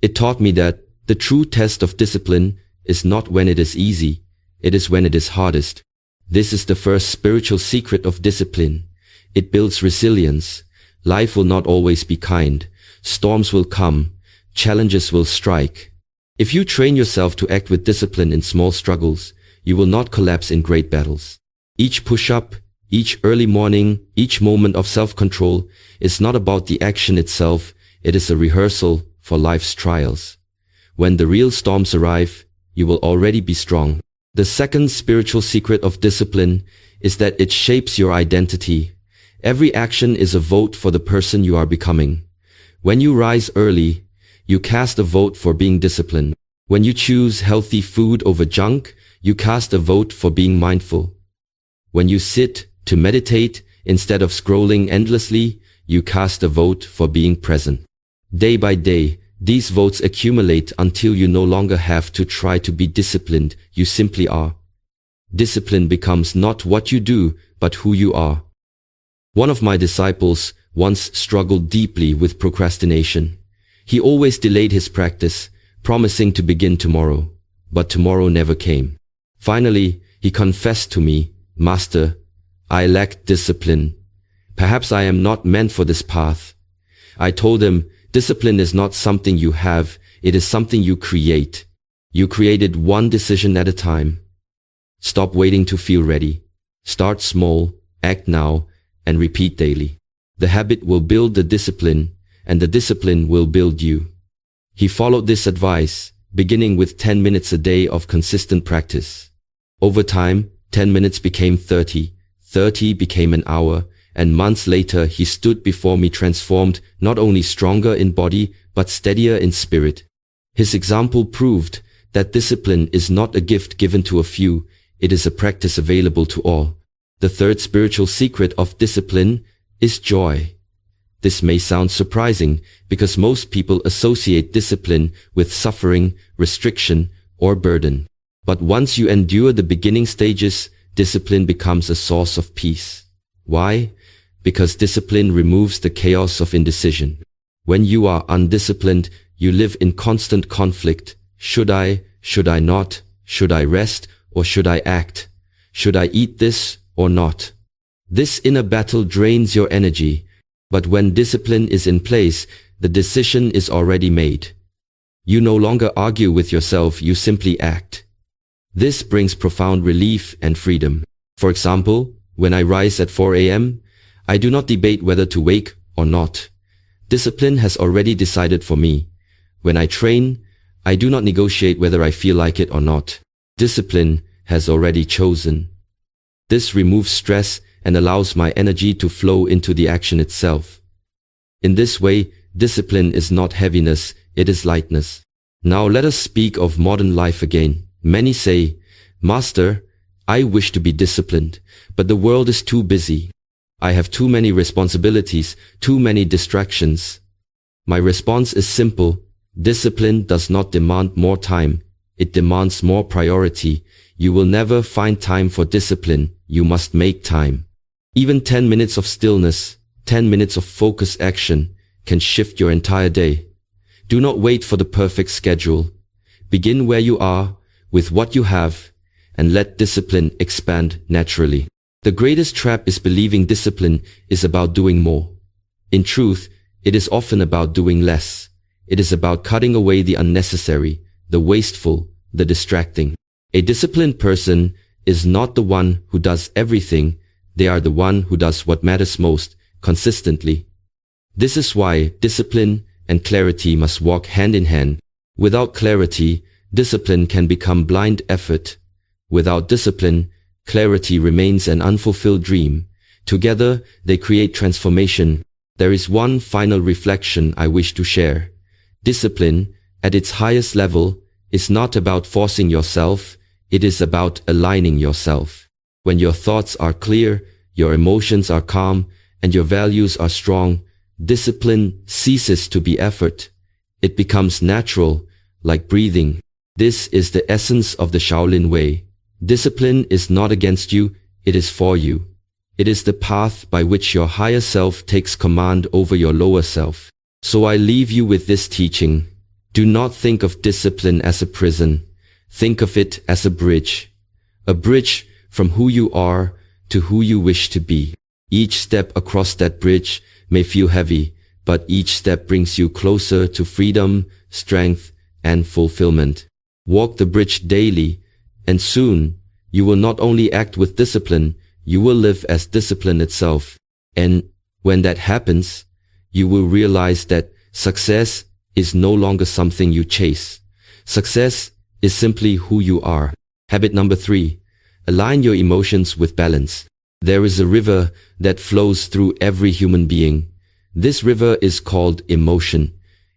It taught me that the true test of discipline is not when it is easy, it is when it is hardest. This is the first spiritual secret of discipline. It builds resilience. Life will not always be kind. Storms will come. Challenges will strike. If you train yourself to act with discipline in small struggles, you will not collapse in great battles. Each push-up, each early morning, each moment of self-control is not about the action itself, it is a rehearsal for life's trials. When the real storms arrive, you will already be strong. The second spiritual secret of discipline is that it shapes your identity. Every action is a vote for the person you are becoming. When you rise early, you cast a vote for being disciplined. When you choose healthy food over junk, you cast a vote for being mindful. When you sit to meditate instead of scrolling endlessly, you cast a vote for being present. Day by day, these votes accumulate until you no longer have to try to be disciplined, you simply are. Discipline becomes not what you do, but who you are. One of my disciples once struggled deeply with procrastination. He always delayed his practice, promising to begin tomorrow, but tomorrow never came. Finally, he confessed to me, "Master, I lack discipline. Perhaps I am not meant for this path." I told him, discipline is not something you have, it is something you create. You create it one decision at a time. Stop waiting to feel ready. Start small, act now, and repeat daily. The habit will build the discipline, and the discipline will build you. He followed this advice, beginning with 10 minutes a day of consistent practice. Over time, 10 minutes became 30, 30 became an hour, and months later he stood before me transformed, not only stronger in body, but steadier in spirit. His example proved that discipline is not a gift given to a few, it is a practice available to all. The third spiritual secret of discipline is joy. This may sound surprising because most people associate discipline with suffering, restriction, or burden. But once you endure the beginning stages, discipline becomes a source of peace. Why? Because discipline removes the chaos of indecision. When you are undisciplined, you live in constant conflict. Should I not? Should I rest or should I act? Should I eat this or not? This inner battle drains your energy. But when discipline is in place, the decision is already made. You no longer argue with yourself, you simply act. This brings profound relief and freedom. For example, when I rise at 4 a.m., I do not debate whether to wake or not. Discipline has already decided for me. When I train, I do not negotiate whether I feel like it or not. Discipline has already chosen. This removes stress and allows my energy to flow into the action itself. In this way, discipline is not heaviness, it is lightness. Now let us speak of modern life again. Many say, "Master, I wish to be disciplined, but the world is too busy. I have too many responsibilities, too many distractions." My response is simple. Discipline does not demand more time. It demands more priority. You will never find time for discipline. You must make time. Even 10 minutes of stillness, 10 minutes of focused action can shift your entire day. Do not wait for the perfect schedule. Begin where you are, with what you have, and let discipline expand naturally. The greatest trap is believing discipline is about doing more. In truth, it is often about doing less. It is about cutting away the unnecessary, the wasteful, the distracting. A disciplined person is not the one who does everything. They are the one who does what matters most, consistently. This is why discipline and clarity must walk hand in hand. Without clarity, discipline can become blind effort. Without discipline, clarity remains an unfulfilled dream. Together, they create transformation. There is one final reflection I wish to share. Discipline, at its highest level, is not about forcing yourself, it is about aligning yourself. When your thoughts are clear, your emotions are calm, and your values are strong, discipline ceases to be effort. It becomes natural, like breathing. This is the essence of the Shaolin way. Discipline is not against you, it is for you. It is the path by which your higher self takes command over your lower self. So I leave you with this teaching. Do not think of discipline as a prison. Think of it as a bridge. A bridge from who you are to who you wish to be. Each step across that bridge may feel heavy, but each step brings you closer to freedom, strength, and fulfillment. Walk the bridge daily, and soon, you will not only act with discipline, you will live as discipline itself. And when that happens, you will realize that success is no longer something you chase. Success is simply who you are. Habit number 3. Align your emotions with balance. There is a river that flows through every human being. This river is called emotion.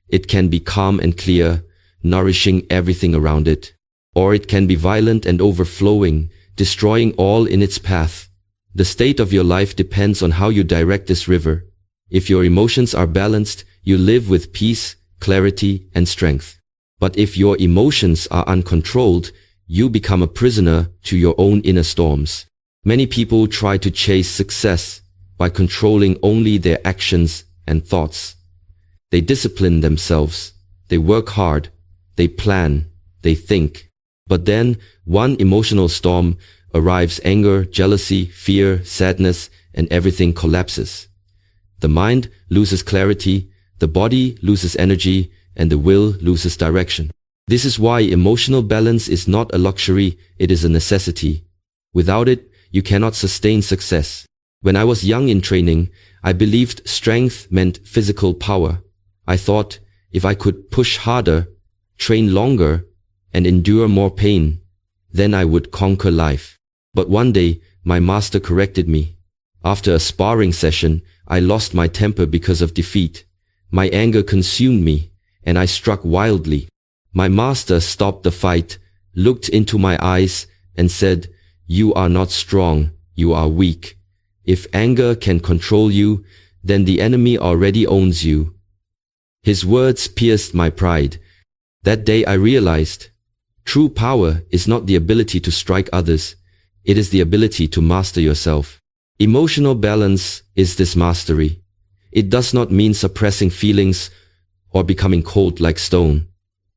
It can be calm and clear, nourishing everything around it. Or it can be violent and overflowing, destroying all in its path. The state of your life depends on how you direct this river. If your emotions are balanced, you live with peace, clarity, and strength. But if your emotions are uncontrolled, you become a prisoner to your own inner storms. Many people try to chase success by controlling only their actions and thoughts. They discipline themselves. They work hard. They plan. They think. But then one emotional storm arrives: anger, jealousy, fear, sadness, and everything collapses. The mind loses clarity, the body loses energy, and the will loses direction. This is why emotional balance is not a luxury, it is a necessity. Without it, you cannot sustain success. When I was young in training, I believed strength meant physical power. I thought if I could push harder, train longer, and endure more pain, then I would conquer life. But one day, my master corrected me. After a sparring session, I lost my temper because of defeat. My anger consumed me, and I struck wildly. My master stopped the fight, looked into my eyes, and said, "You are not strong, you are weak. If anger can control you, then the enemy already owns you. His words pierced my pride. That day I realized, true power is not the ability to strike others, it is the ability to master yourself. Emotional balance is this mastery. It does not mean suppressing feelings or becoming cold like stone.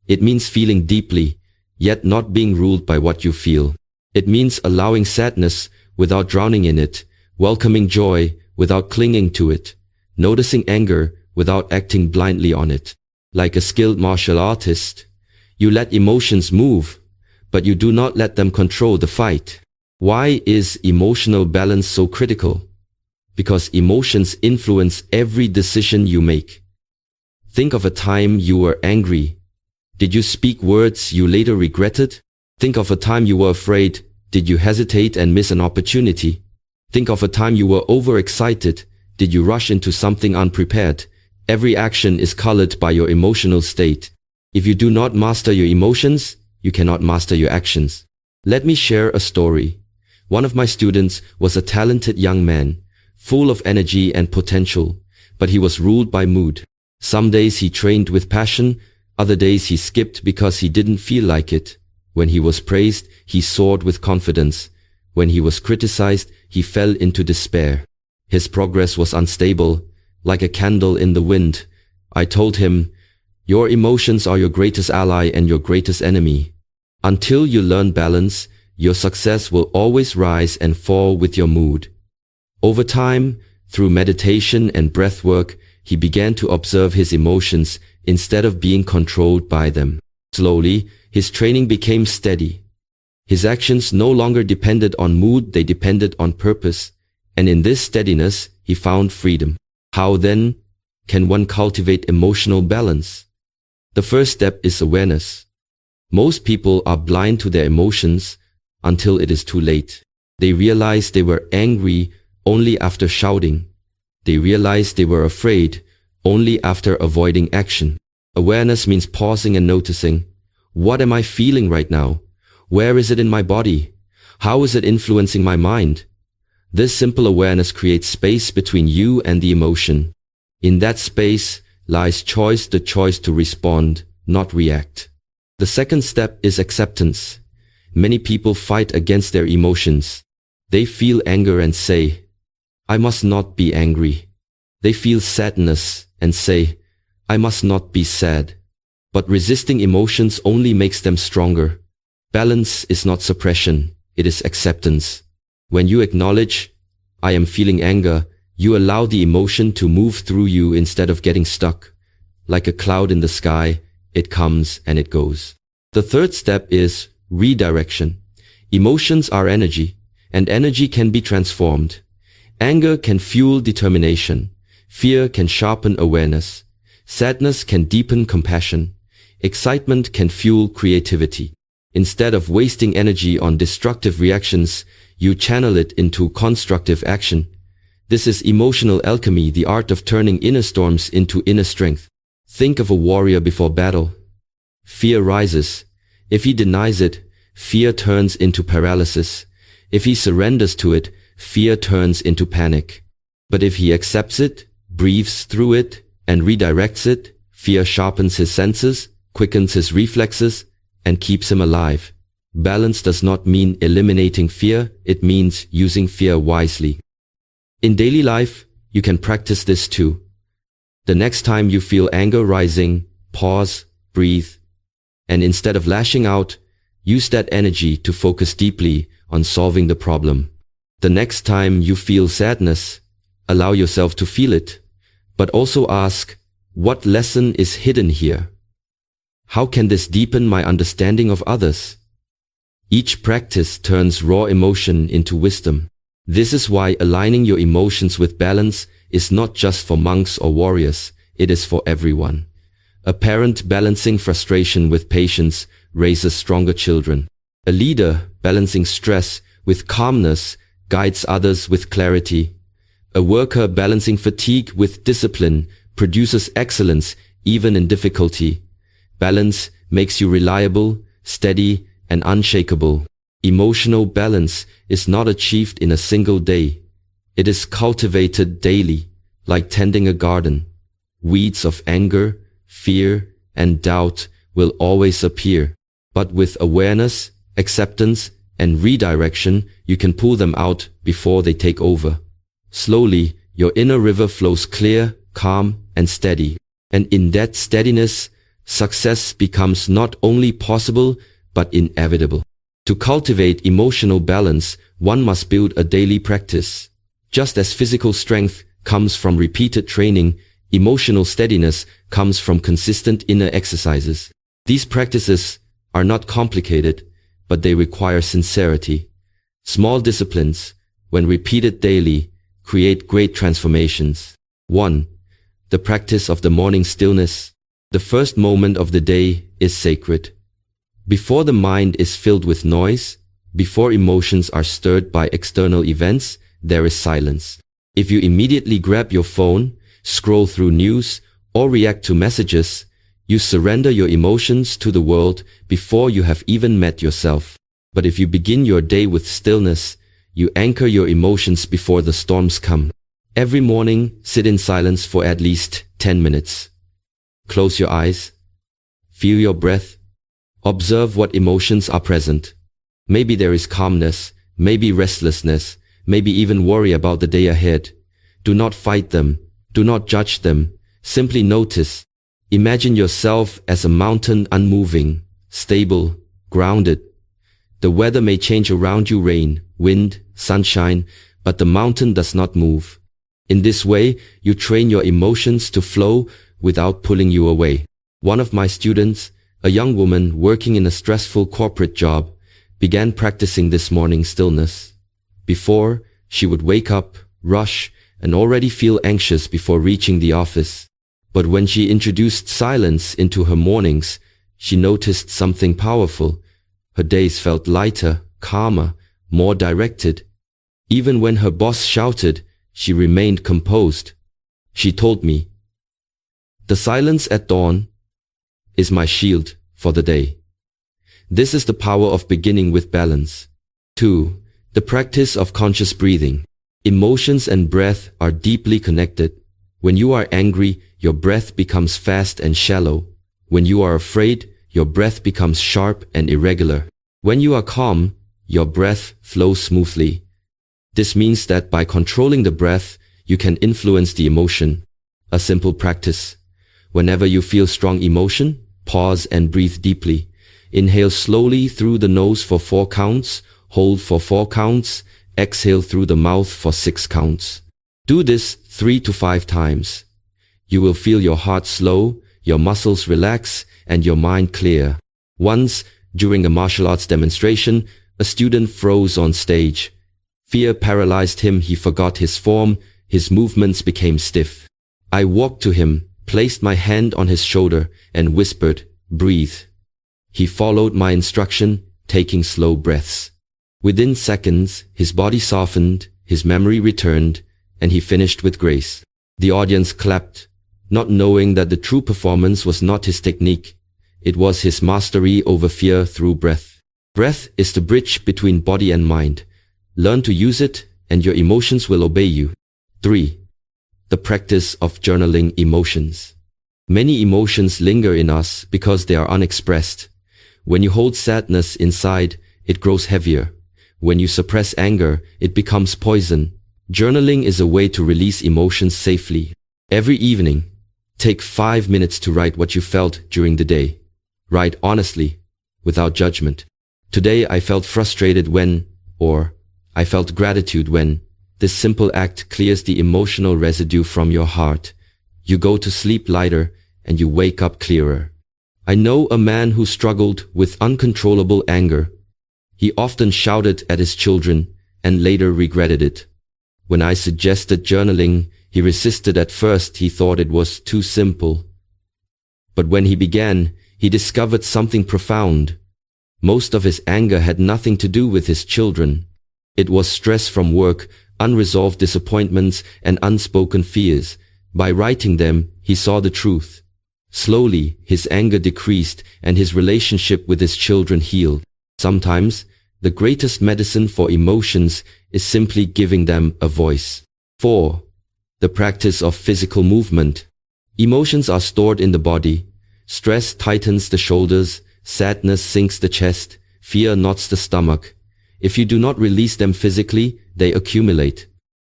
It means feeling deeply, yet not being ruled by what you feel. It means allowing sadness without drowning in it, welcoming joy without clinging to it, noticing anger without acting blindly on it. Like a skilled martial artist, you let emotions move, but you do not let them control the fight. Why is emotional balance so critical? Because emotions influence every decision you make. Think of a time you were angry. Did you speak words you later regretted? Think of a time you were afraid. Did you hesitate and miss an opportunity? Think of a time you were overexcited. Did you rush into something unprepared? Every action is colored by your emotional state. If you do not master your emotions, you cannot master your actions. Let me share a story. One of my students was a talented young man, full of energy and potential, but he was ruled by mood. Some days he trained with passion, other days he skipped because he didn't feel like it. When he was praised, he soared with confidence. When he was criticized, he fell into despair. His progress was unstable, like a candle in the wind. I told him, your emotions are your greatest ally and your greatest enemy. Until you learn balance, your success will always rise and fall with your mood. Over time, through meditation and breath work, he began to observe his emotions instead of being controlled by them. Slowly, his training became steady. His actions no longer depended on mood, they depended on purpose. And in this steadiness, he found freedom. How then can one cultivate emotional balance? The first step is awareness. Most people are blind to their emotions until it is too late. They realize they were angry only after shouting. They realize they were afraid only after avoiding action. Awareness means pausing and noticing. What am I feeling right now? Where is it in my body? How is it influencing my mind? This simple awareness creates space between you and the emotion. In that space lies choice, the choice to respond, not react. The second step is acceptance. Many people fight against their emotions. They feel anger and say, I must not be angry. They feel sadness and say, I must not be sad. But resisting emotions only makes them stronger. Balance is not suppression, it is acceptance. When you acknowledge, I am feeling anger, you allow the emotion to move through you instead of getting stuck. Like a cloud in the sky, it comes and it goes. The third step is redirection. Emotions are energy, and energy can be transformed. Anger can fuel determination. Fear can sharpen awareness. Sadness can deepen compassion. Excitement can fuel creativity. Instead of wasting energy on destructive reactions, you channel it into constructive action. This is emotional alchemy, the art of turning inner storms into inner strength. Think of a warrior before battle. Fear rises. If he denies it, fear turns into paralysis. If he surrenders to it, fear turns into panic. But if he accepts it, breathes through it, and redirects it, fear sharpens his senses, quickens his reflexes, and keeps him alive. Balance does not mean eliminating fear, it means using fear wisely. In daily life, you can practice this too. The next time you feel anger rising, pause, breathe, and instead of lashing out, use that energy to focus deeply on solving the problem. The next time you feel sadness, allow yourself to feel it, but also ask, what lesson is hidden here? How can this deepen my understanding of others? Each practice turns raw emotion into wisdom. This is why aligning your emotions with balance is not just for monks or warriors, it is for everyone. A parent balancing frustration with patience raises stronger children. A leader balancing stress with calmness guides others with clarity. A worker balancing fatigue with discipline produces excellence even in difficulty. Balance makes you reliable, steady, and unshakable. Emotional balance is not achieved in a single day. It is cultivated daily, like tending a garden. Weeds of anger, fear, and doubt will always appear. But with awareness, acceptance, and redirection, you can pull them out before they take over. Slowly, your inner river flows clear, calm, and steady. And in that steadiness, success becomes not only possible, but inevitable. To cultivate emotional balance, one must build a daily practice. Just as physical strength comes from repeated training, emotional steadiness comes from consistent inner exercises. These practices are not complicated, but they require sincerity. Small disciplines, when repeated daily, create great transformations. 1. The practice of the morning stillness. The first moment of the day is sacred. Before the mind is filled with noise, before emotions are stirred by external events, there is silence. If you immediately grab your phone, scroll through news, or react to messages, you surrender your emotions to the world before you have even met yourself. But if you begin your day with stillness, you anchor your emotions before the storms come. Every morning, sit in silence for at least 10 minutes. Close your eyes. Feel your breath. Observe what emotions are present. Maybe there is calmness, maybe restlessness, maybe even worry about the day ahead. Do not fight them. Do not judge them. Simply notice. Imagine yourself as a mountain, unmoving, stable, grounded. The weather may change around you, rain, wind, sunshine, but the mountain does not move. In this way, you train your emotions to flow without pulling you away. One of my students, a young woman working in a stressful corporate job, began practicing this morning stillness. Before, she would wake up, rush, and already feel anxious before reaching the office. But when she introduced silence into her mornings, she noticed something powerful. Her days felt lighter, calmer, more directed. Even when her boss shouted, she remained composed. She told me, "The silence at dawn is my shield for the day." This is the power of beginning with balance. 2. The practice of conscious breathing. Emotions and breath are deeply connected. When you are angry, your breath becomes fast and shallow. When you are afraid, your breath becomes sharp and irregular. When you are calm, your breath flows smoothly. This means that by controlling the breath, you can influence the emotion. A simple practice. Whenever you feel strong emotion, pause and breathe deeply. Inhale slowly through the nose for 4 counts, hold for 4 counts, exhale through the mouth for 6 counts. Do this 3 to 5 times. You will feel your heart slow, your muscles relax, and your mind clear. Once, during a martial arts demonstration, a student froze on stage. Fear paralyzed him. He forgot his form. His movements became stiff. I walked to him, placed my hand on his shoulder, and whispered, "Breathe." He followed my instruction, taking slow breaths. Within seconds, his body softened, his memory returned, and he finished with grace. The audience clapped, not knowing that the true performance was not his technique. It was his mastery over fear through breath. Breath is the bridge between body and mind. Learn to use it, and your emotions will obey you. 3. The practice of journaling emotions. Many emotions linger in us because they are unexpressed. When you hold sadness inside, it grows heavier. When you suppress anger, it becomes poison. Journaling is a way to release emotions safely. Every evening, take 5 minutes to write what you felt during the day. Write honestly, without judgment. Today I felt frustrated when, or I felt gratitude when. This simple act clears the emotional residue from your heart. You go to sleep lighter and you wake up clearer. I know a man who struggled with uncontrollable anger. He often shouted at his children and later regretted it. When I suggested journaling, he resisted at first. He thought it was too simple. But when he began, he discovered something profound. Most of his anger had nothing to do with his children. It was stress from work, unresolved disappointments, and unspoken fears. By writing them, he saw the truth. Slowly, his anger decreased and his relationship with his children healed. Sometimes, The greatest medicine for emotions is simply giving them a voice. 4. The practice of physical movement. Emotions are stored in the body. Stress tightens the shoulders, sadness sinks the chest, fear knots the stomach. If you do not release them physically, they accumulate.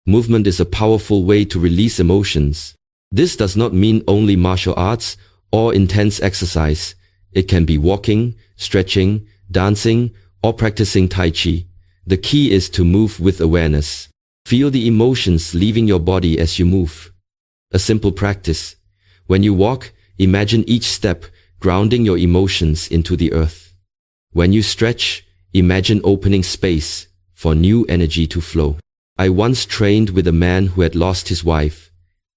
Movement is a powerful way to release emotions. This does not mean only martial arts or intense exercise. It can be walking, stretching, dancing, or practicing Tai Chi. The key is to move with awareness. Feel the emotions leaving your body as you move. A simple practice. When you walk, imagine each step grounding your emotions into the earth. When you stretch, imagine opening space for new energy to flow. I once trained with a man who had lost his wife.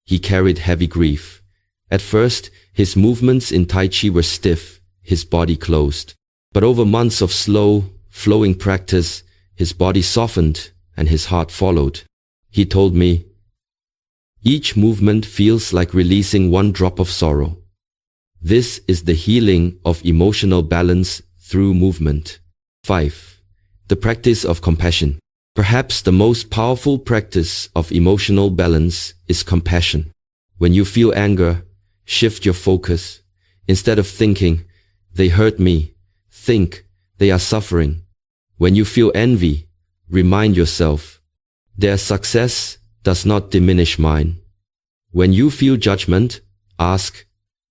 He carried heavy grief. At first, his movements in Tai Chi were stiff, his body closed. But over months of slow, flowing practice, his body softened and his heart followed. He told me, "Each movement feels like releasing one drop of sorrow." This is the healing of emotional balance through movement. 5. The practice of compassion. Perhaps the most powerful practice of emotional balance is compassion. When you feel anger, shift your focus. Instead of thinking, "They hurt me," think, "They are suffering." When you feel envy, remind yourself, "Their success does not diminish mine." When you feel judgment, ask,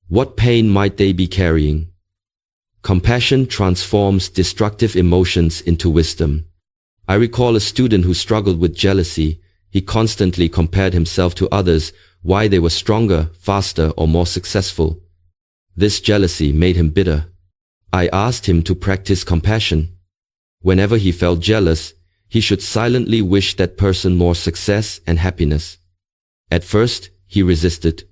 "What pain might they be carrying?" Compassion transforms destructive emotions into wisdom. I recall a student who struggled with jealousy. He constantly compared himself to others, why they were stronger, faster, or more successful. This jealousy made him bitter. I asked him to practice compassion. Whenever he felt jealous, he should silently wish that person more success and happiness. At first, he resisted.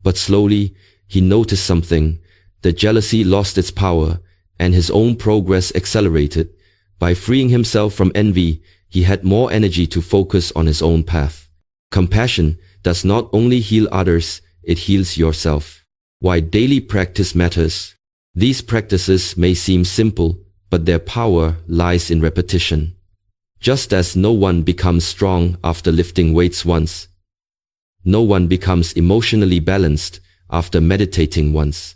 But slowly, he noticed something. The jealousy lost its power, and his own progress accelerated. By freeing himself from envy, he had more energy to focus on his own path. Compassion does not only heal others, it heals yourself. Why daily practice matters. These practices may seem simple, but their power lies in repetition. Just as no one becomes strong after lifting weights once, no one becomes emotionally balanced after meditating once.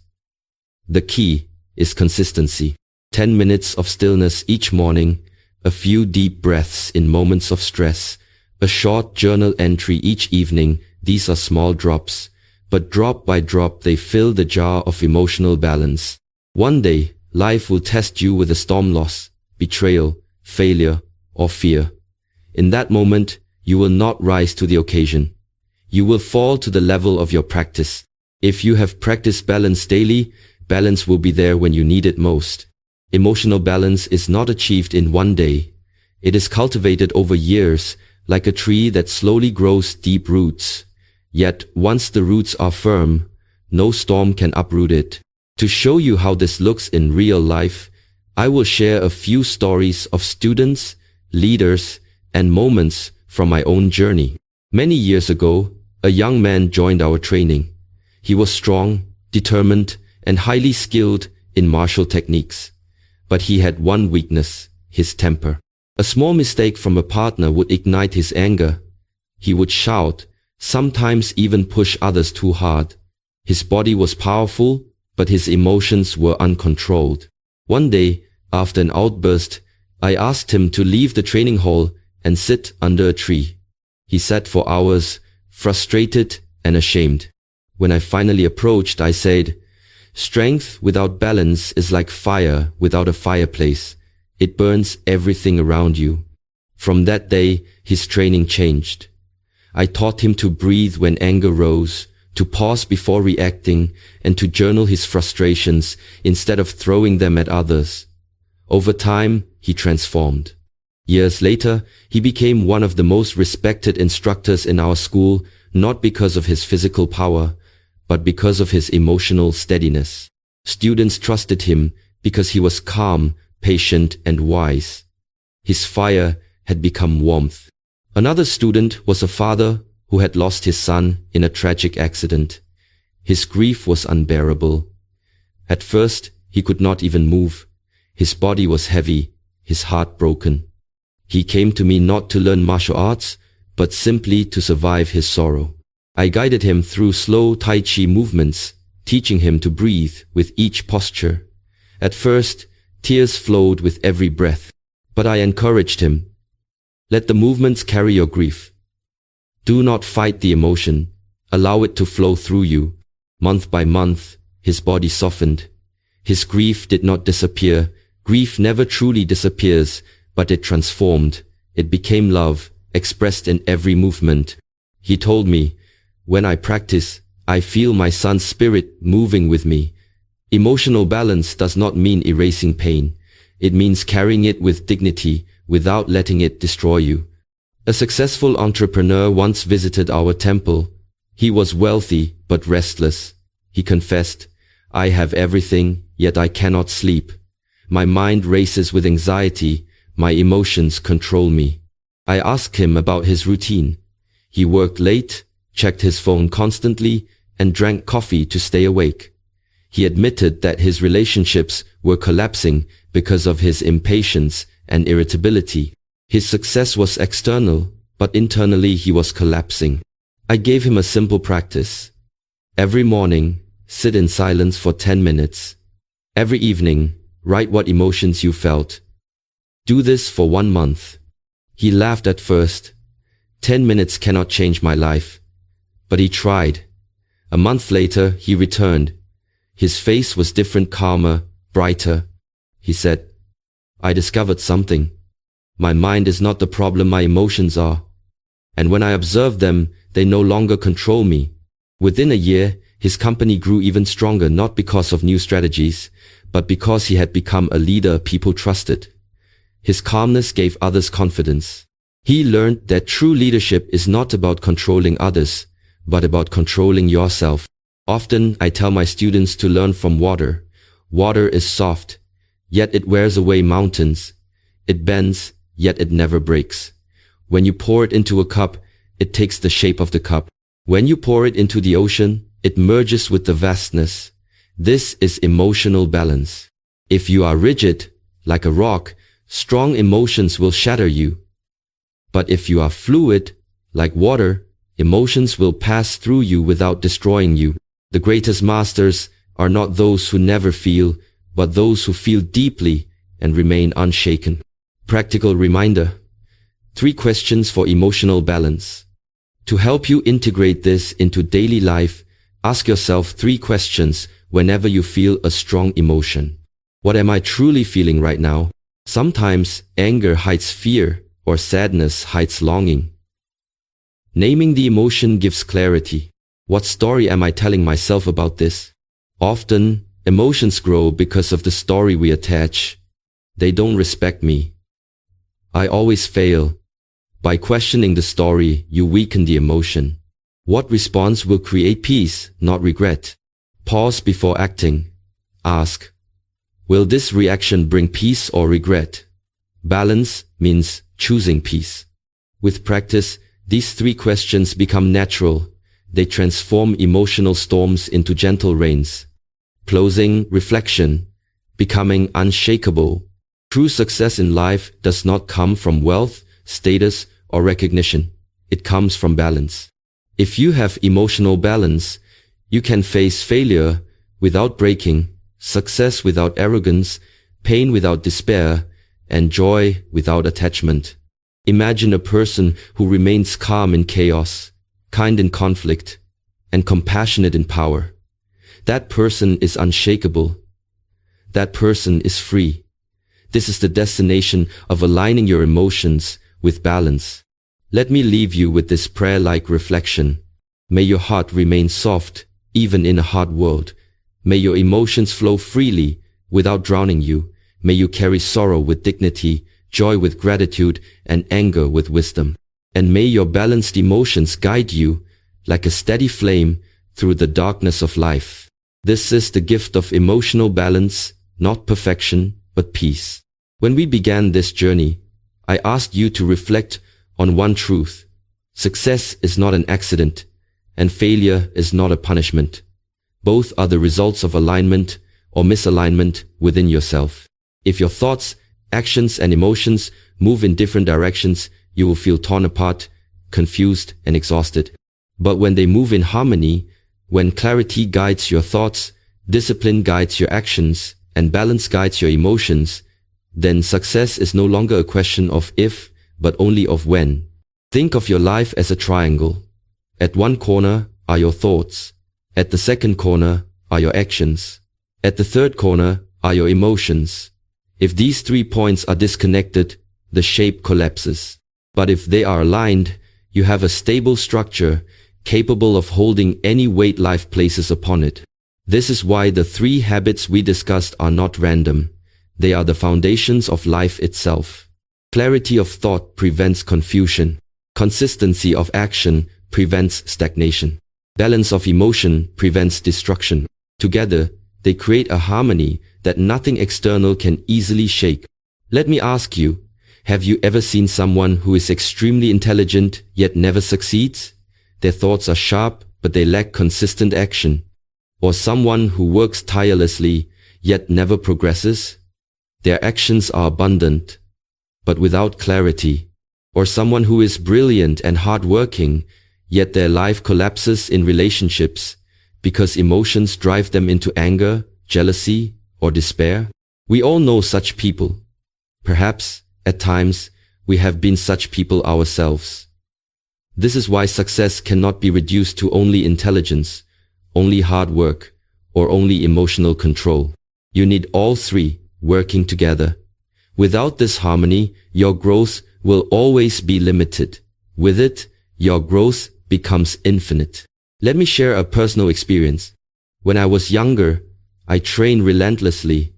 The key is consistency. 10 minutes of stillness each morning, a few deep breaths in moments of stress, a short journal entry each evening. These are small drops, but drop by drop they fill the jar of emotional balance. One day, life will test you with a storm: loss, betrayal, failure, or fear. In that moment, you will not rise to the occasion. You will fall to the level of your practice. If you have practiced balance daily, balance will be there when you need it most. Emotional balance is not achieved in one day. It is cultivated over years, like a tree that slowly grows deep roots. Yet, once the roots are firm, no storm can uproot it. To show you how this looks in real life, I will share a few stories of students, leaders, and moments from my own journey. Many years ago, a young man joined our training. He was strong, determined, and highly skilled in martial techniques. But he had one weakness: his temper. A small mistake from a partner would ignite his anger. He would shout, sometimes even push others too hard. His body was powerful, but his emotions were uncontrolled. One day, after an outburst, I asked him to leave the training hall and sit under a tree. He sat for hours, frustrated and ashamed. When I finally approached, I said, "Strength without balance is like fire without a fireplace. It burns everything around you." From that day, his training changed. I taught him to breathe when anger rose, to pause before reacting, and to journal his frustrations instead of throwing them at others. Over time, he transformed. Years later, he became one of the most respected instructors in our school, not because of his physical power, but because of his emotional steadiness. Students trusted him because he was calm, patient, and wise. His fire had become warmth. Another student was a father who had lost his son in a tragic accident. His grief was unbearable. At first, he could not even move. His body was heavy, his heart broken. He came to me not to learn martial arts, but simply to survive his sorrow. I guided him through slow Tai Chi movements, teaching him to breathe with each posture. At first, tears flowed with every breath, but I encouraged him. Let the movements carry your grief. Do not fight the emotion. Allow it to flow through you. Month by month, his body softened. His grief did not disappear. Grief never truly disappears, but it transformed. It became love, expressed in every movement. He told me, when I practice, I feel my son's spirit moving with me. Emotional balance does not mean erasing pain. It means carrying it with dignity, without letting it destroy you. A successful entrepreneur once visited our temple. He was wealthy, but restless. He confessed, I have everything, yet I cannot sleep. My mind races with anxiety. My emotions control me. I asked him about his routine. He worked late, checked his phone constantly, and drank coffee to stay awake. He admitted that his relationships were collapsing because of his impatience and irritability. His success was external, but internally he was collapsing. I gave him a simple practice. Every morning, sit in silence for 10 minutes. Every evening, write what emotions you felt. Do this for 1 month. He laughed at first. 10 minutes cannot change my life. But he tried. A month later, he returned. His face was different, calmer, brighter. He said, I discovered something. My mind is not the problem, my emotions are. And when I observe them, they no longer control me. Within a year, his company grew even stronger, not because of new strategies, but because he had become a leader people trusted. His calmness gave others confidence. He learned that true leadership is not about controlling others, but about controlling yourself. Often, I tell my students to learn from water. Water is soft, yet it wears away mountains. It bends, yet it never breaks. When you pour it into a cup, it takes the shape of the cup. When you pour it into the ocean, it merges with the vastness. This is emotional balance. If you are rigid, like a rock, strong emotions will shatter you. But if you are fluid, like water, emotions will pass through you without destroying you. The greatest masters are not those who never feel, but those who feel deeply and remain unshaken. Practical reminder. 3 questions for emotional balance. To help you integrate this into daily life, ask yourself 3 questions whenever you feel a strong emotion. What am I truly feeling right now? Sometimes anger hides fear, or sadness hides longing. Naming the emotion gives clarity. What story am I telling myself about this? Often, emotions grow because of the story we attach. They don't respect me. I always fail. By questioning the story, you weaken the emotion. What response will create peace, not regret? Pause before acting. Ask, will this reaction bring peace or regret? Balance means choosing peace. With practice, these 3 questions become natural. They transform emotional storms into gentle rains. Closing, reflection. Becoming unshakable. True success in life does not come from wealth, status, or recognition. It comes from balance. If you have emotional balance, you can face failure without breaking, success without arrogance, pain without despair, and joy without attachment. Imagine a person who remains calm in chaos, kind in conflict, and compassionate in power. That person is unshakable. That person is free. This is the destination of aligning your emotions with balance. Let me leave you with this prayer-like reflection. May your heart remain soft, even in a hard world. May your emotions flow freely, without drowning you. May you carry sorrow with dignity, joy with gratitude, and anger with wisdom. And may your balanced emotions guide you, like a steady flame, through the darkness of life. This is the gift of emotional balance, not perfection, but peace. When we began this journey, I asked you to reflect on one truth. Success is not an accident, and failure is not a punishment. Both are the results of alignment or misalignment within yourself. If your thoughts, actions and emotions move in different directions, you will feel torn apart, confused, and exhausted. But when they move in harmony, when clarity guides your thoughts, discipline guides your actions, and balance guides your emotions, then success is no longer a question of if, but only of when. Think of your life as a triangle. At one corner are your thoughts. At the second corner are your actions. At the third corner are your emotions. If these 3 points are disconnected, the shape collapses. But if they are aligned, you have a stable structure capable of holding any weight life places upon it. This is why the 3 habits we discussed are not random. They are the foundations of life itself. Clarity of thought prevents confusion. Consistency of action prevents stagnation. Balance of emotion prevents destruction. Together, they create a harmony that nothing external can easily shake. Let me ask you, have you ever seen someone who is extremely intelligent yet never succeeds? Their thoughts are sharp, but they lack consistent action. Or someone who works tirelessly yet never progresses? Their actions are abundant, but without clarity. Or someone who is brilliant and hardworking, yet their life collapses in relationships because emotions drive them into anger, jealousy, or despair? We all know such people. Perhaps, at times, we have been such people ourselves. This is why success cannot be reduced to only intelligence, only hard work, or only emotional control. You need all 3 working together. Without this harmony, your growth will always be limited. With it, your growth becomes infinite. Let me share a personal experience. When I was younger, I trained relentlessly.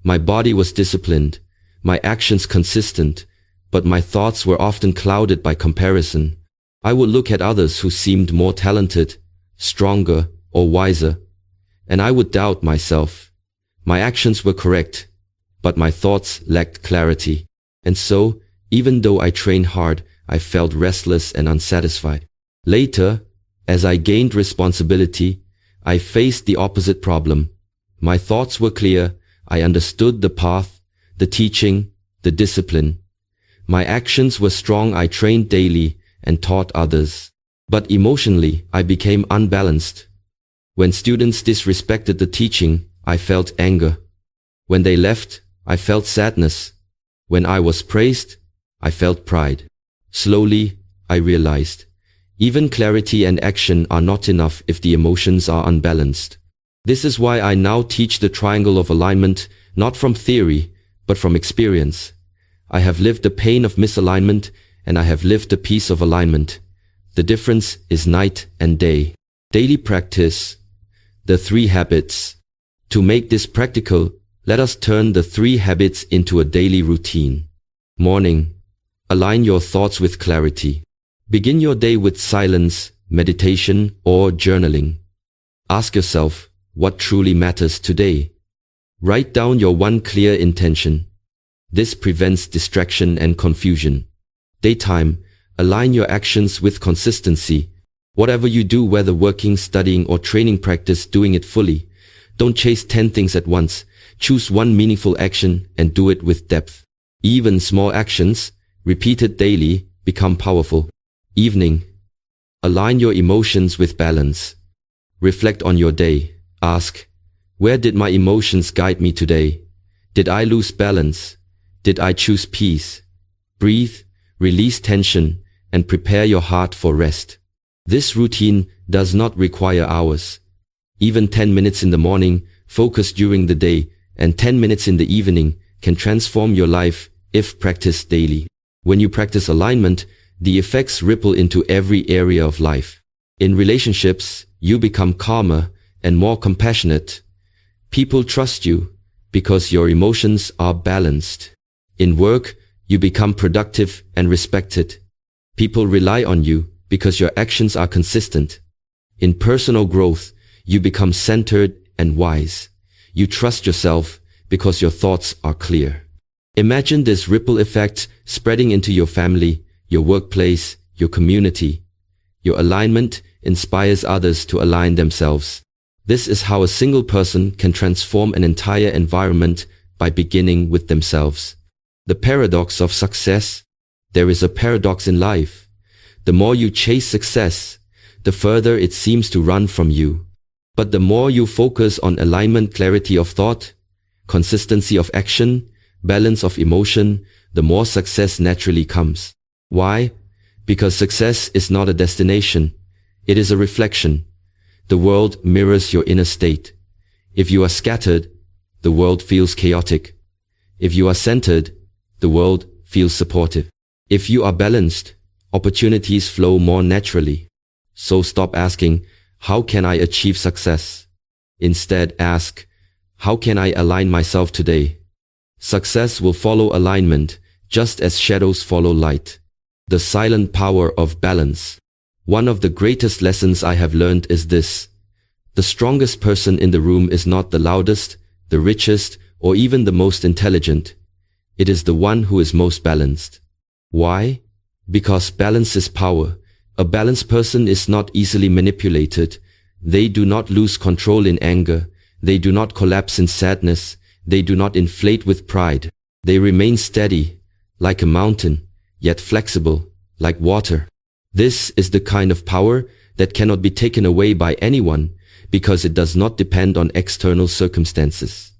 My body was disciplined, my actions consistent, but my thoughts were often clouded by comparison. I would look at others who seemed more talented, stronger, or wiser, and I would doubt myself. My actions were correct, but my thoughts lacked clarity. And so, even though I trained hard, I felt restless and unsatisfied. Later, as I gained responsibility, I faced the opposite problem. My thoughts were clear, I understood the path, the teaching, the discipline. My actions were strong, I trained daily and taught others. But emotionally, I became unbalanced. When students disrespected the teaching, I felt anger. When they left, I felt sadness. When I was praised, I felt pride. Slowly, I realized, even clarity and action are not enough if the emotions are unbalanced. This is why I now teach the triangle of alignment, not from theory, but from experience. I have lived the pain of misalignment, and I have lived the peace of alignment. The difference is night and day. Daily practice. The 3 habits. To make this practical, let us turn the 3 habits into a daily routine. Morning. Align your thoughts with clarity. Begin your day with silence, meditation, or journaling. Ask yourself, what truly matters today? Write down your one clear intention. This prevents distraction and confusion. Daytime. Align your actions with consistency. Whatever you do, whether working, studying, or training, practice doing it fully. Don't chase 10 things at once. Choose one meaningful action and do it with depth. Even small actions, repeated daily, become powerful. Evening. Align your emotions with balance. Reflect on your day. Ask, where did my emotions guide me today? Did I lose balance? Did I choose peace? Breathe, release tension, and prepare your heart for rest. This routine does not require hours. Even 10 minutes in the morning, focus during the day, and 10 minutes in the evening can transform your life if practiced daily. When you practice alignment, the effects ripple into every area of life. In relationships, you become calmer and more compassionate. People trust you because your emotions are balanced. In work, you become productive and respected. People rely on you because your actions are consistent. In personal growth, you become centered and wise. You trust yourself because your thoughts are clear. Imagine this ripple effect spreading into your family, your workplace, your community. Your alignment inspires others to align themselves. This is how a single person can transform an entire environment by beginning with themselves. The paradox of success. There is a paradox in life. The more you chase success, the further it seems to run from you. But the more you focus on alignment, clarity of thought, consistency of action, balance of emotion, the more success naturally comes. Why? Because success is not a destination. It is a reflection. The world mirrors your inner state. If you are scattered, the world feels chaotic. If you are centered, the world feels supportive. If you are balanced, opportunities flow more naturally. So stop asking, how can I achieve success? Instead ask, how can I align myself today? Success will follow alignment, just as shadows follow light. The silent power of balance. One of the greatest lessons I have learned is this. The strongest person in the room is not the loudest, the richest, or even the most intelligent. It is the one who is most balanced. Why? Because balance is power. A balanced person is not easily manipulated. They do not lose control in anger. They do not collapse in sadness. They do not inflate with pride. They remain steady, like a mountain, yet flexible, like water. This is the kind of power that cannot be taken away by anyone, because it does not depend on external circumstances.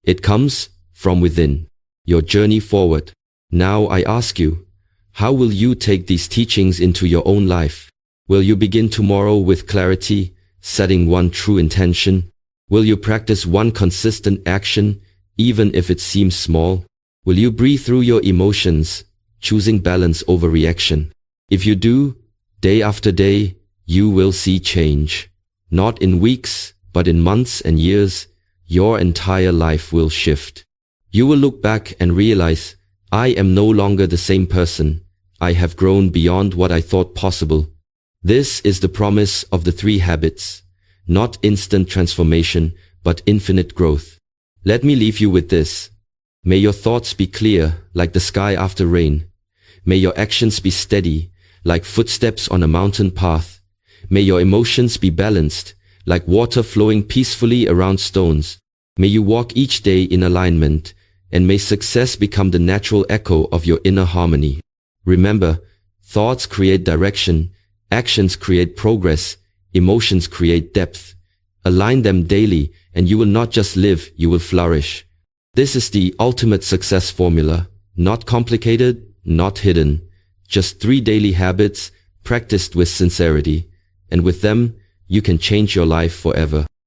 It comes from within. Your journey forward. Now I ask you, how will you take these teachings into your own life? Will you begin tomorrow with clarity, setting one true intention? Will you practice one consistent action, even if it seems small? Will you breathe through your emotions, choosing balance over reaction? If you do, day after day, you will see change. Not in weeks, but in months and years, your entire life will shift. You will look back and realize, I am no longer the same person. I have grown beyond what I thought possible. This is the promise of the 3 habits. Not instant transformation, but infinite growth. Let me leave you with this. May your thoughts be clear, like the sky after rain. May your actions be steady, like footsteps on a mountain path. May your emotions be balanced, like water flowing peacefully around stones. May you walk each day in alignment, and may success become the natural echo of your inner harmony. Remember, thoughts create direction, actions create progress, emotions create depth. Align them daily, and you will not just live, you will flourish. This is the ultimate success formula. Not complicated, not hidden. Just 3 daily habits, practiced with sincerity. And with them, you can change your life forever.